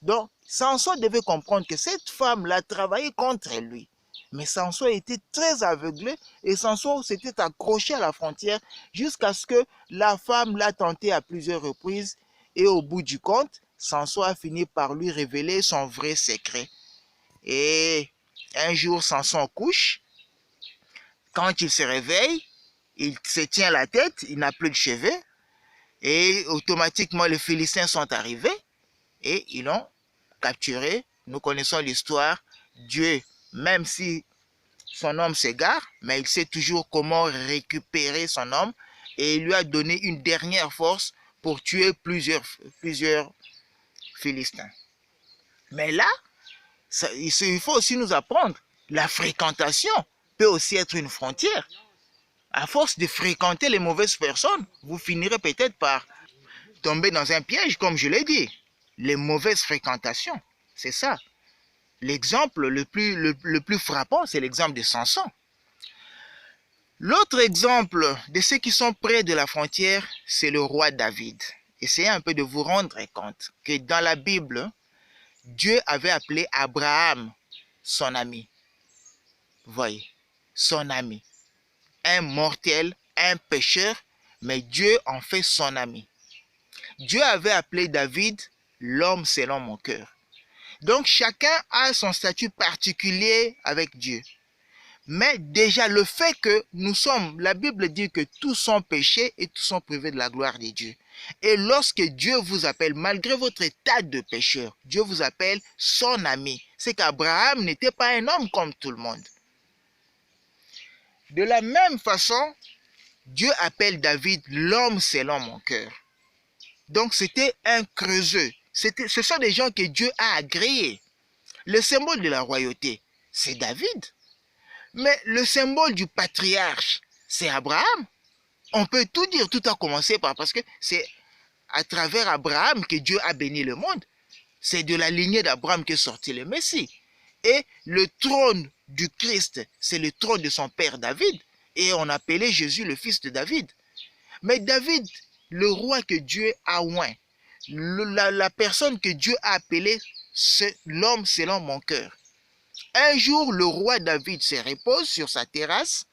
Donc, Samson devait comprendre que cette femme-là travaillait contre lui. Mais Samson était très aveuglé et Samson s'était accroché à la frontière jusqu'à ce que la femme l'a tenté à plusieurs reprises. Et au bout du compte, Samson a fini par lui révéler son vrai secret. Et un jour, Samson couche. Quand il se réveille, il se tient la tête, il n'a plus de cheveux. Et automatiquement, les Philistins sont arrivés et ils l'ont capturé. Nous connaissons l'histoire. Dieu, même si son homme s'égare, mais il sait toujours comment récupérer son homme et il lui a donné une dernière force pour tuer plusieurs Philistins. Mais là, il faut aussi nous apprendre, la fréquentation peut aussi être une frontière. À force de fréquenter les mauvaises personnes, vous finirez peut-être par tomber dans un piège, comme je l'ai dit. Les mauvaises fréquentations, c'est ça. L'exemple le plus frappant, c'est l'exemple de Samson. L'autre exemple de ceux qui sont près de la frontière, c'est le roi David. Essayez un peu de vous rendre compte que dans la Bible, Dieu avait appelé Abraham son ami. Voyez, son ami. Un mortel, un pécheur, mais Dieu en fait son ami. Dieu avait appelé David l'homme selon mon cœur. Donc chacun a son statut particulier avec Dieu. Mais déjà le fait que la Bible dit que tous sont péchés et tous sont privés de la gloire de Dieu. Et lorsque Dieu vous appelle, malgré votre état de pécheur, Dieu vous appelle son ami. C'est qu'Abraham n'était pas un homme comme tout le monde. De la même façon, Dieu appelle David l'homme selon mon cœur. Donc c'était un creuseux. Ce sont des gens que Dieu a agréés. Le symbole de la royauté, c'est David. Mais le symbole du patriarche, c'est Abraham. On peut tout dire, tout a commencé parce que c'est à travers Abraham que Dieu a béni le monde. C'est de la lignée d'Abraham qu'est sorti le Messie. Et le trône du Christ, c'est le trône de son père David. Et on appelait Jésus le fils de David. Mais David, le roi que Dieu a oint, la personne que Dieu a appelée, c'est l'homme selon mon cœur. Un jour, le roi David se repose sur sa terrasse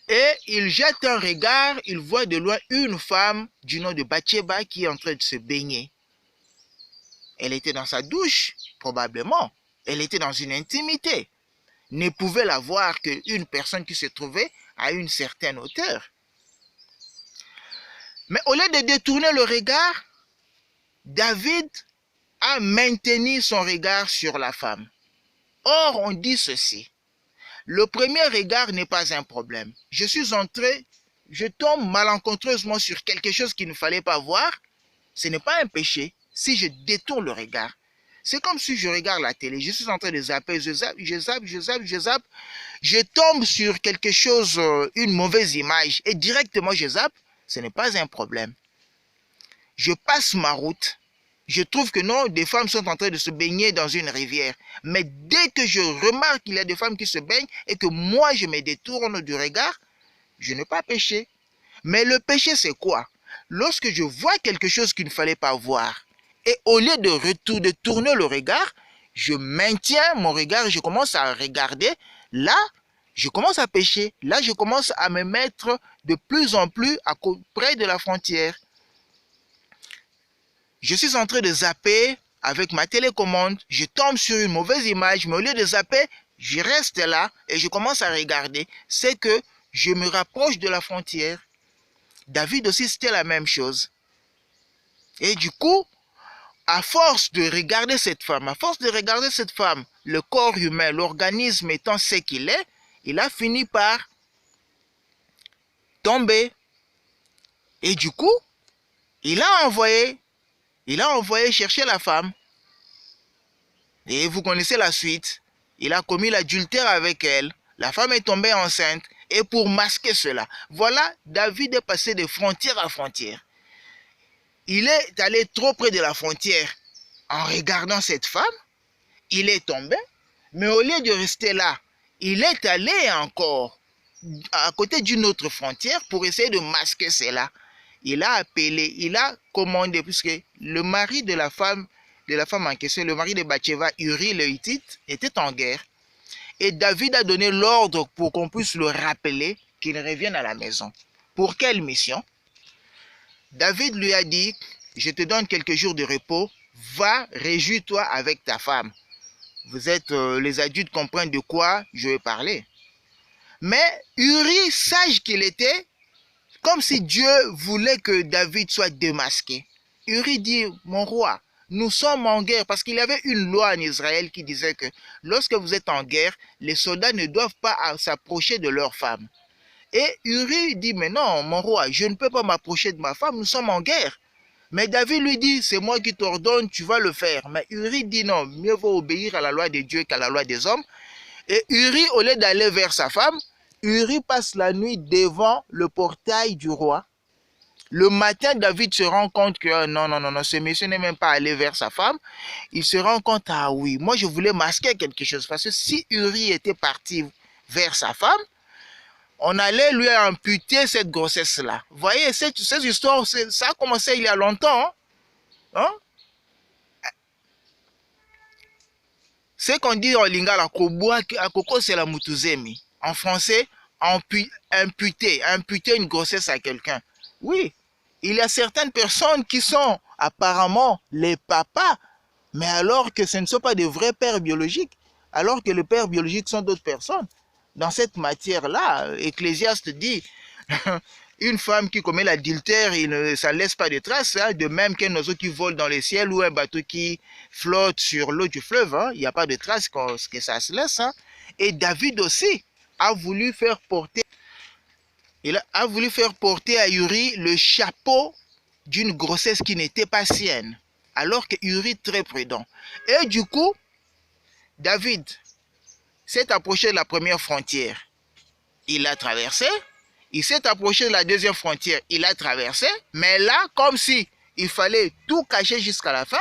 et il jette un regard, il voit de loin une femme du nom de Bathsheba qui est en train de se baigner. Elle était dans sa douche, probablement. Elle était dans une intimité. Ne pouvait la voir qu'une personne qui se trouvait à une certaine hauteur. Mais au lieu de détourner le regard, David a maintenu son regard sur la femme. Or, on dit ceci. Le premier regard n'est pas un problème. Je tombe malencontreusement sur quelque chose qu'il ne fallait pas voir. Ce n'est pas un péché si je détourne le regard. C'est comme si je regarde la télé. Je suis en train de zapper, je zappe. Je tombe sur quelque chose, une mauvaise image, et directement je zappe. Ce n'est pas un problème. Je passe ma route. Je trouve que non, des femmes sont en train de se baigner dans une rivière. Mais dès que je remarque qu'il y a des femmes qui se baignent et que moi je me détourne du regard, je n'ai pas péché. Mais le péché, c'est quoi? Lorsque je vois quelque chose qu'il ne fallait pas voir, et au lieu de tourner le regard, je maintiens mon regard et je commence à regarder, là, je commence à pécher. Là, je commence à me mettre de plus en plus près de la frontière. Je suis en train de zapper avec ma télécommande, je tombe sur une mauvaise image, mais au lieu de zapper, je reste là et je commence à regarder. C'est que je me rapproche de la frontière. David aussi, c'était la même chose. Et du coup, à force de regarder cette femme, le corps humain, l'organisme étant ce qu'il est, il a fini par tomber. Et du coup, il a envoyé chercher la femme. Et vous connaissez la suite. Il a commis l'adultère avec elle. La femme est tombée enceinte. Et pour masquer cela, voilà, David est passé de frontière à frontière. Il est allé trop près de la frontière. En regardant cette femme, il est tombé. Mais au lieu de rester là, il est allé encore à côté d'une autre frontière pour essayer de masquer cela. Il a appelé, il a commandé, puisque le mari de la femme en question, le mari de Bathsheba, Uri le Hittite, était en guerre. Et David a donné l'ordre pour qu'on puisse le rappeler qu'il revienne à la maison. Pour quelle mission? David lui a dit, je te donne quelques jours de repos, va, réjouis-toi avec ta femme. Vous êtes, les adultes comprennent de quoi je vais parler. Mais Uri, sage qu'il était, comme si Dieu voulait que David soit démasqué. Uri dit, mon roi, nous sommes en guerre, parce qu'il y avait une loi en Israël qui disait que lorsque vous êtes en guerre, les soldats ne doivent pas s'approcher de leur femme. Et Uri dit, mais non, mon roi, je ne peux pas m'approcher de ma femme, nous sommes en guerre. Mais David lui dit, c'est moi qui t'ordonne, tu vas le faire. Mais Uri dit non, mieux vaut obéir à la loi de Dieu qu'à la loi des hommes. Et Uri, au lieu d'aller vers sa femme, Uri passe la nuit devant le portail du roi. Le matin, David se rend compte que non, ce monsieur n'est même pas allé vers sa femme. Il se rend compte, ah oui, moi je voulais masquer quelque chose. Parce que si Uri était parti vers sa femme, on allait lui amputer cette grossesse-là. Vous voyez, cette histoire, ça a commencé il y a longtemps. Hein? Ce qu'on dit en lingala, c'est la mutuzemi. En français, imputer une grossesse à quelqu'un. Oui, il y a certaines personnes qui sont apparemment les papas, mais alors que ce ne sont pas de vrais pères biologiques, alors que les pères biologiques sont d'autres personnes. Dans cette matière-là, Ecclésiaste dit, une femme qui commet l'adultère, ça ne laisse pas de traces, hein, de même qu'un oiseau qui vole dans les ciels ou un bateau qui flotte sur l'eau du fleuve, hein, il n'y a pas de traces que ça se laisse. Hein. Et David aussi a voulu faire porter, à Uri le chapeau d'une grossesse qui n'était pas sienne, alors que Uri très prudent. Et du coup, David s'est approché de la première frontière. Il l'a traversé. Il s'est approché de la deuxième frontière. Il l'a traversé. Mais là, comme si il fallait tout cacher jusqu'à la fin,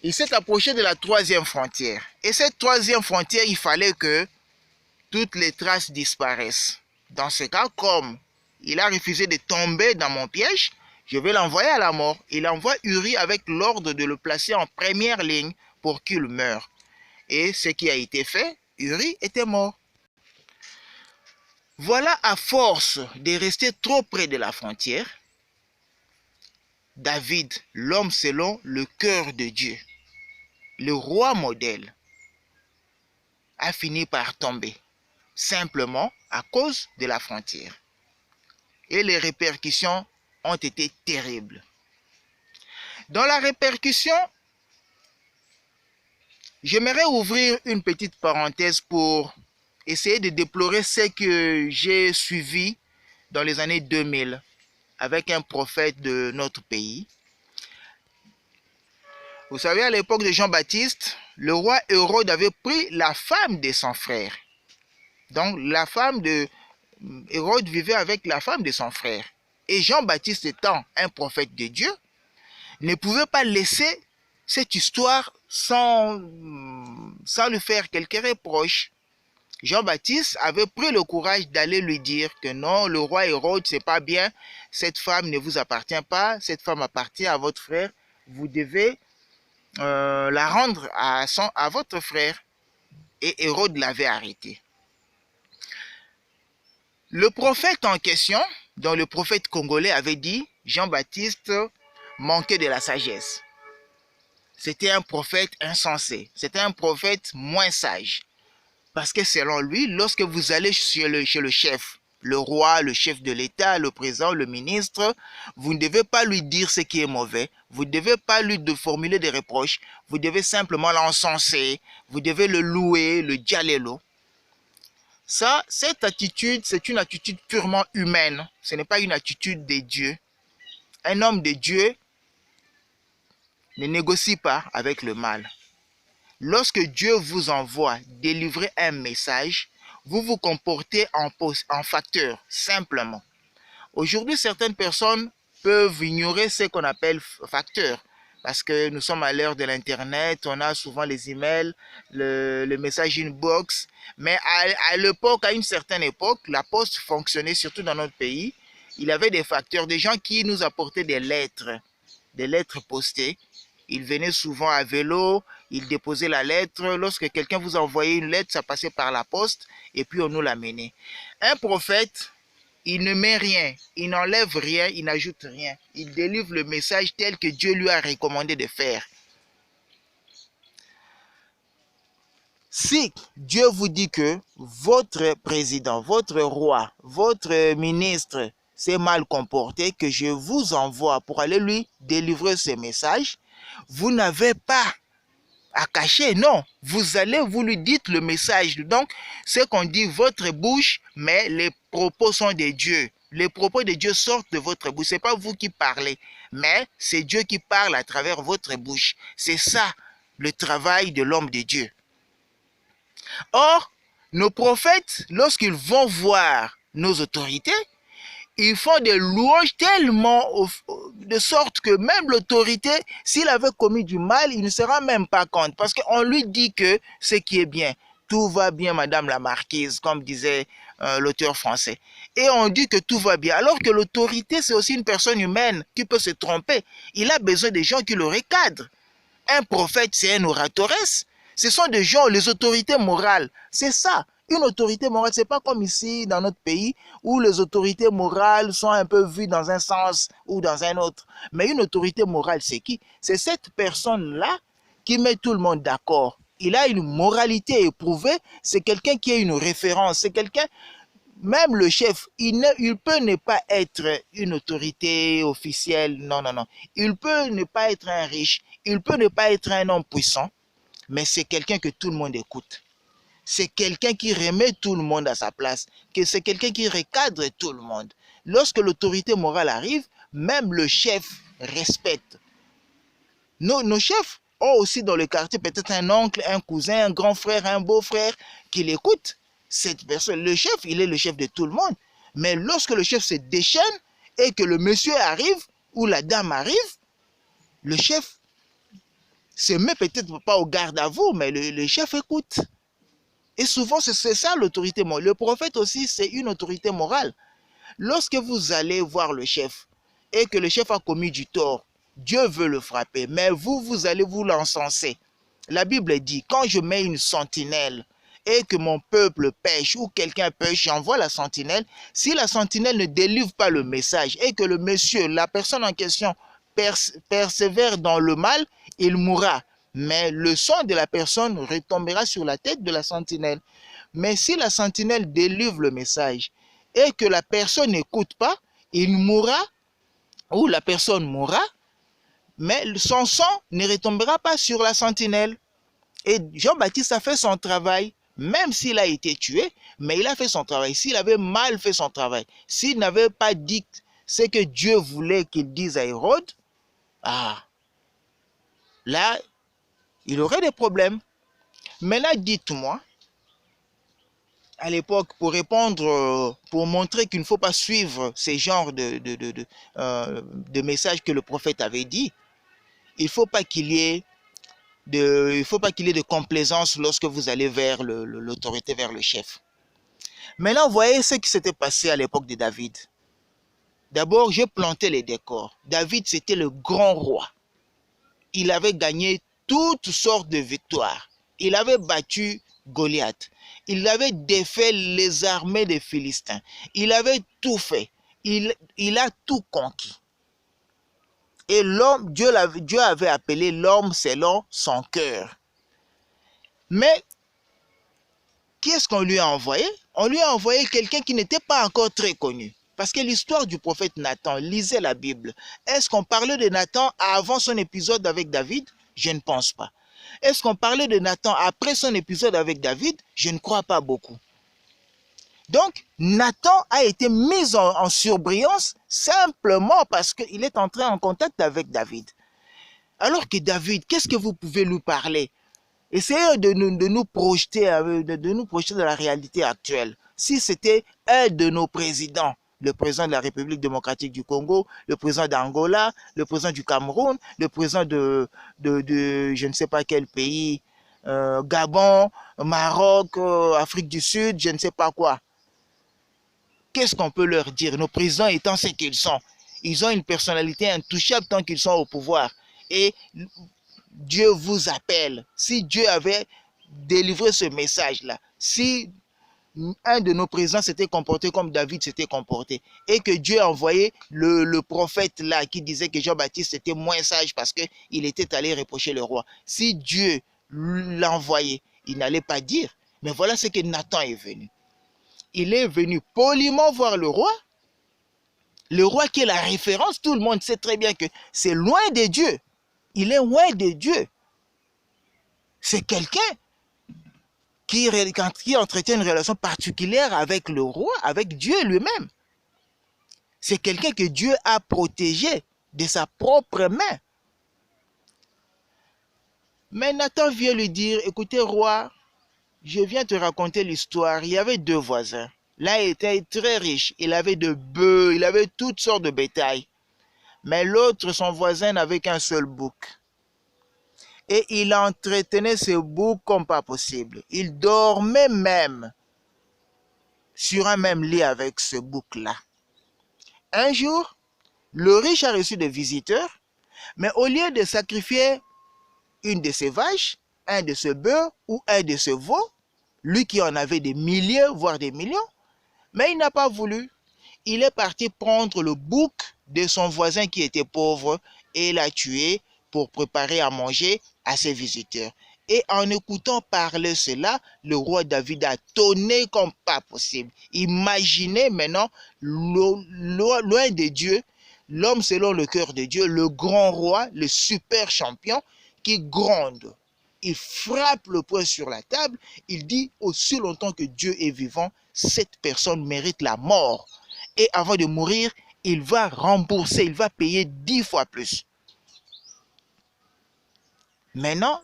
il s'est approché de la troisième frontière. Et cette troisième frontière, il fallait que toutes les traces disparaissent. Dans ce cas, comme il a refusé de tomber dans mon piège, je vais l'envoyer à la mort. Il envoie Uri avec l'ordre de le placer en première ligne pour qu'il meure. Et ce qui a été fait, Uri était mort. Voilà, à force de rester trop près de la frontière, David, l'homme selon le cœur de Dieu, le roi modèle, a fini par tomber, simplement à cause de la frontière. Et les répercussions ont été terribles. Dans la répercussion, j'aimerais ouvrir une petite parenthèse pour essayer de déplorer ce que j'ai suivi dans les années 2000 avec un prophète de notre pays. Vous savez, à l'époque de Jean-Baptiste, le roi Hérode avait pris la femme de son frère. Donc, la femme de Hérode vivait avec la femme de son frère. Et Jean-Baptiste, étant un prophète de Dieu, ne pouvait pas laisser cette histoire sans lui faire quelques reproches. Jean-Baptiste avait pris le courage d'aller lui dire que non, le roi Hérode, c'est pas bien, cette femme ne vous appartient pas, cette femme appartient à votre frère, vous devez la rendre à votre frère. Et Hérode l'avait arrêté. Le prophète en question, dont le prophète congolais avait dit, Jean-Baptiste manquait de la sagesse. C'était un prophète insensé, c'était un prophète moins sage. Parce que selon lui, lorsque vous allez chez le chef, le roi, le chef de l'État, le président, le ministre, vous ne devez pas lui dire ce qui est mauvais, vous ne devez pas lui formuler des reproches, vous devez simplement l'encenser, vous devez le louer, le djalelo. Ça, cette attitude, c'est une attitude purement humaine. Ce n'est pas une attitude de Dieu. Un homme de Dieu ne négocie pas avec le mal. Lorsque Dieu vous envoie délivrer un message, vous vous comportez en facteur, simplement. Aujourd'hui, certaines personnes peuvent ignorer ce qu'on appelle facteur, parce que nous sommes à l'ère de l'Internet, on a souvent les emails, le message inbox, mais à l'époque, à une certaine époque, la poste fonctionnait surtout dans notre pays. Il y avait des facteurs, des gens qui nous apportaient des lettres postées. Ils venaient souvent à vélo, ils déposaient la lettre. Lorsque quelqu'un vous envoyait une lettre, ça passait par la poste et puis on nous l'amenait. Un prophète, il ne met rien, il n'enlève rien, il n'ajoute rien. Il délivre le message tel que Dieu lui a recommandé de faire. Si Dieu vous dit que votre président, votre roi, votre ministre s'est mal comporté, que je vous envoie pour aller lui délivrer ce message, vous n'avez pas à cacher, non. Vous lui dites le message. Donc, ce qu'on dit, votre bouche, mais les propos sont de Dieu. Les propos de Dieu sortent de votre bouche. Ce n'est pas vous qui parlez, mais c'est Dieu qui parle à travers votre bouche. C'est ça, le travail de l'homme de Dieu. Or, nos prophètes, lorsqu'ils vont voir nos autorités, ils font des louanges tellement de sorte que même l'autorité, s'il avait commis du mal, il ne se rend même pas compte. Parce qu'on lui dit que ce qui est bien, tout va bien, madame la marquise, comme disait l'auteur français. Et on dit que tout va bien. Alors que l'autorité, c'est aussi une personne humaine qui peut se tromper. Il a besoin des gens qui le recadrent. Un prophète, c'est un oratoresse. Ce sont des gens, les autorités morales. C'est ça. Une autorité morale, c'est pas comme ici dans notre pays où les autorités morales sont un peu vues dans un sens ou dans un autre. Mais une autorité morale, c'est qui? C'est cette personne-là qui met tout le monde d'accord. Il a une moralité éprouvée, c'est quelqu'un qui a une référence, c'est quelqu'un, même le chef, il peut ne pas être une autorité officielle, non. Il peut ne pas être un riche, il peut ne pas être un homme puissant, mais c'est quelqu'un que tout le monde écoute. C'est quelqu'un qui remet tout le monde à sa place, que c'est quelqu'un qui recadre tout le monde. Lorsque l'autorité morale arrive, même le chef respecte. Nos chefs ont aussi dans le quartier peut-être un oncle, un cousin, un grand frère, un beau-frère qui l'écoute. Cette personne, le chef, il est le chef de tout le monde. Mais lorsque le chef se déchaîne et que le monsieur arrive ou la dame arrive, le chef se met peut-être pas au garde à vous, mais le chef écoute. Et souvent, c'est ça l'autorité morale. Le prophète aussi, c'est une autorité morale. Lorsque vous allez voir le chef et que le chef a commis du tort, Dieu veut le frapper, mais vous allez vous l'encenser. La Bible dit, quand je mets une sentinelle et que mon peuple pêche ou quelqu'un pêche, j'envoie la sentinelle. Si la sentinelle ne délivre pas le message et que le monsieur, la personne en question, persévère dans le mal, il mourra. Mais le sang de la personne retombera sur la tête de la sentinelle. Mais si la sentinelle délivre le message et que la personne n'écoute pas, il mourra ou la personne mourra, mais son sang ne retombera pas sur la sentinelle. Et Jean-Baptiste a fait son travail, même s'il a été tué, mais il a fait son travail. S'il avait mal fait son travail, s'il n'avait pas dit ce que Dieu voulait qu'il dise à Hérode, là, il aurait des problèmes. Maintenant, dites-moi, à l'époque, pour répondre, pour montrer qu'il ne faut pas suivre ces genres de messages que le prophète avait dit, il ne faut pas qu'il y ait de complaisance lorsque vous allez vers l'autorité, vers le chef. Maintenant, voyez ce qui s'était passé à l'époque de David. D'abord, j'ai planté les décors. David, c'était le grand roi. Il avait gagné toutes sortes de victoires. Il avait battu Goliath. Il avait défait les armées des Philistins. Il avait tout fait. Il a tout conquis. Et l'homme, Dieu avait appelé l'homme selon son cœur. Mais, qui est-ce qu'on lui a envoyé? On lui a envoyé quelqu'un qui n'était pas encore très connu. Parce que l'histoire du prophète Nathan, lisez la Bible. Est-ce qu'on parlait de Nathan avant son épisode avec David? Je ne pense pas. Est-ce qu'on parlait de Nathan après son épisode avec David? Je ne crois pas beaucoup. Donc, Nathan a été mis en surbrillance simplement parce qu'il est entré en contact avec David. Alors que David, qu'est-ce que vous pouvez lui parler? Essayez de nous projeter, de nous projeter dans la réalité actuelle. Si c'était un de nos présidents, le président de la République démocratique du Congo, le président d'Angola, le président du Cameroun, le président de je ne sais pas quel pays, Gabon, Maroc, Afrique du Sud, je ne sais pas quoi. Qu'est-ce qu'on peut leur dire? Nos présidents étant ce qu'ils sont, ils ont une personnalité intouchable tant qu'ils sont au pouvoir. Et Dieu vous appelle. Si Dieu avait délivré ce message-là, si un de nos présidents s'était comporté comme David s'était comporté, et que Dieu a envoyé le prophète là qui disait que Jean-Baptiste était moins sage parce qu'il était allé reprocher le roi. Si Dieu l'a envoyé, il n'allait pas dire. Mais voilà ce que Nathan est venu. Il est venu poliment voir le roi. Le roi qui est la référence, tout le monde sait très bien que c'est loin de Dieu. Il est loin de Dieu. C'est quelqu'un qui entretient une relation particulière avec le roi, avec Dieu lui-même. C'est quelqu'un que Dieu a protégé de sa propre main. Mais Nathan vient lui dire, écoutez roi, je viens te raconter l'histoire. Il y avait deux voisins. L'un était très riche, il avait de bœufs, il avait toutes sortes de bétail. Mais l'autre, son voisin, n'avait qu'un seul bouc. Et il entretenait ce bouc comme pas possible. Il dormait même sur un même lit avec ce bouc-là. Un jour, le riche a reçu des visiteurs, mais au lieu de sacrifier une de ses vaches, un de ses bœufs ou un de ses veaux, lui qui en avait des milliers, voire des millions, mais il n'a pas voulu. Il est parti prendre le bouc de son voisin qui était pauvre et l'a tué pour préparer à manger à ses visiteurs. Et en écoutant parler cela, le roi David a tonné comme pas possible. Imaginez maintenant, loin de Dieu, l'homme selon le cœur de Dieu, le grand roi, le super champion qui gronde. Il frappe le poing sur la table, il dit aussi longtemps que Dieu est vivant, cette personne mérite la mort. Et avant de mourir, il va rembourser, il va payer 10 fois plus. Maintenant,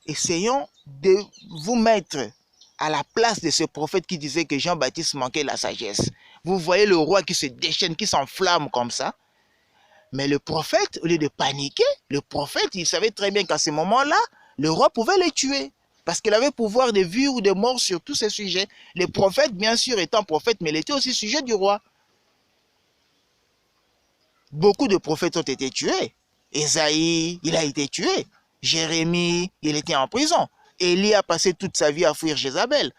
essayons de vous mettre à la place de ce prophète qui disait que Jean-Baptiste manquait la sagesse. Vous voyez le roi qui se déchaîne, qui s'enflamme comme ça. Mais le prophète, au lieu de paniquer, le prophète, il savait très bien qu'à ce moment-là, le roi pouvait les tuer. Parce qu'il avait pouvoir de vie ou de mort sur tous ces sujets. Le prophète, bien sûr, étant prophète, mais il était aussi sujet du roi. Beaucoup de prophètes ont été tués. Ésaïe, il a été tué. Jérémie, il était en prison. Élie a passé toute sa vie à fuir Jézabel.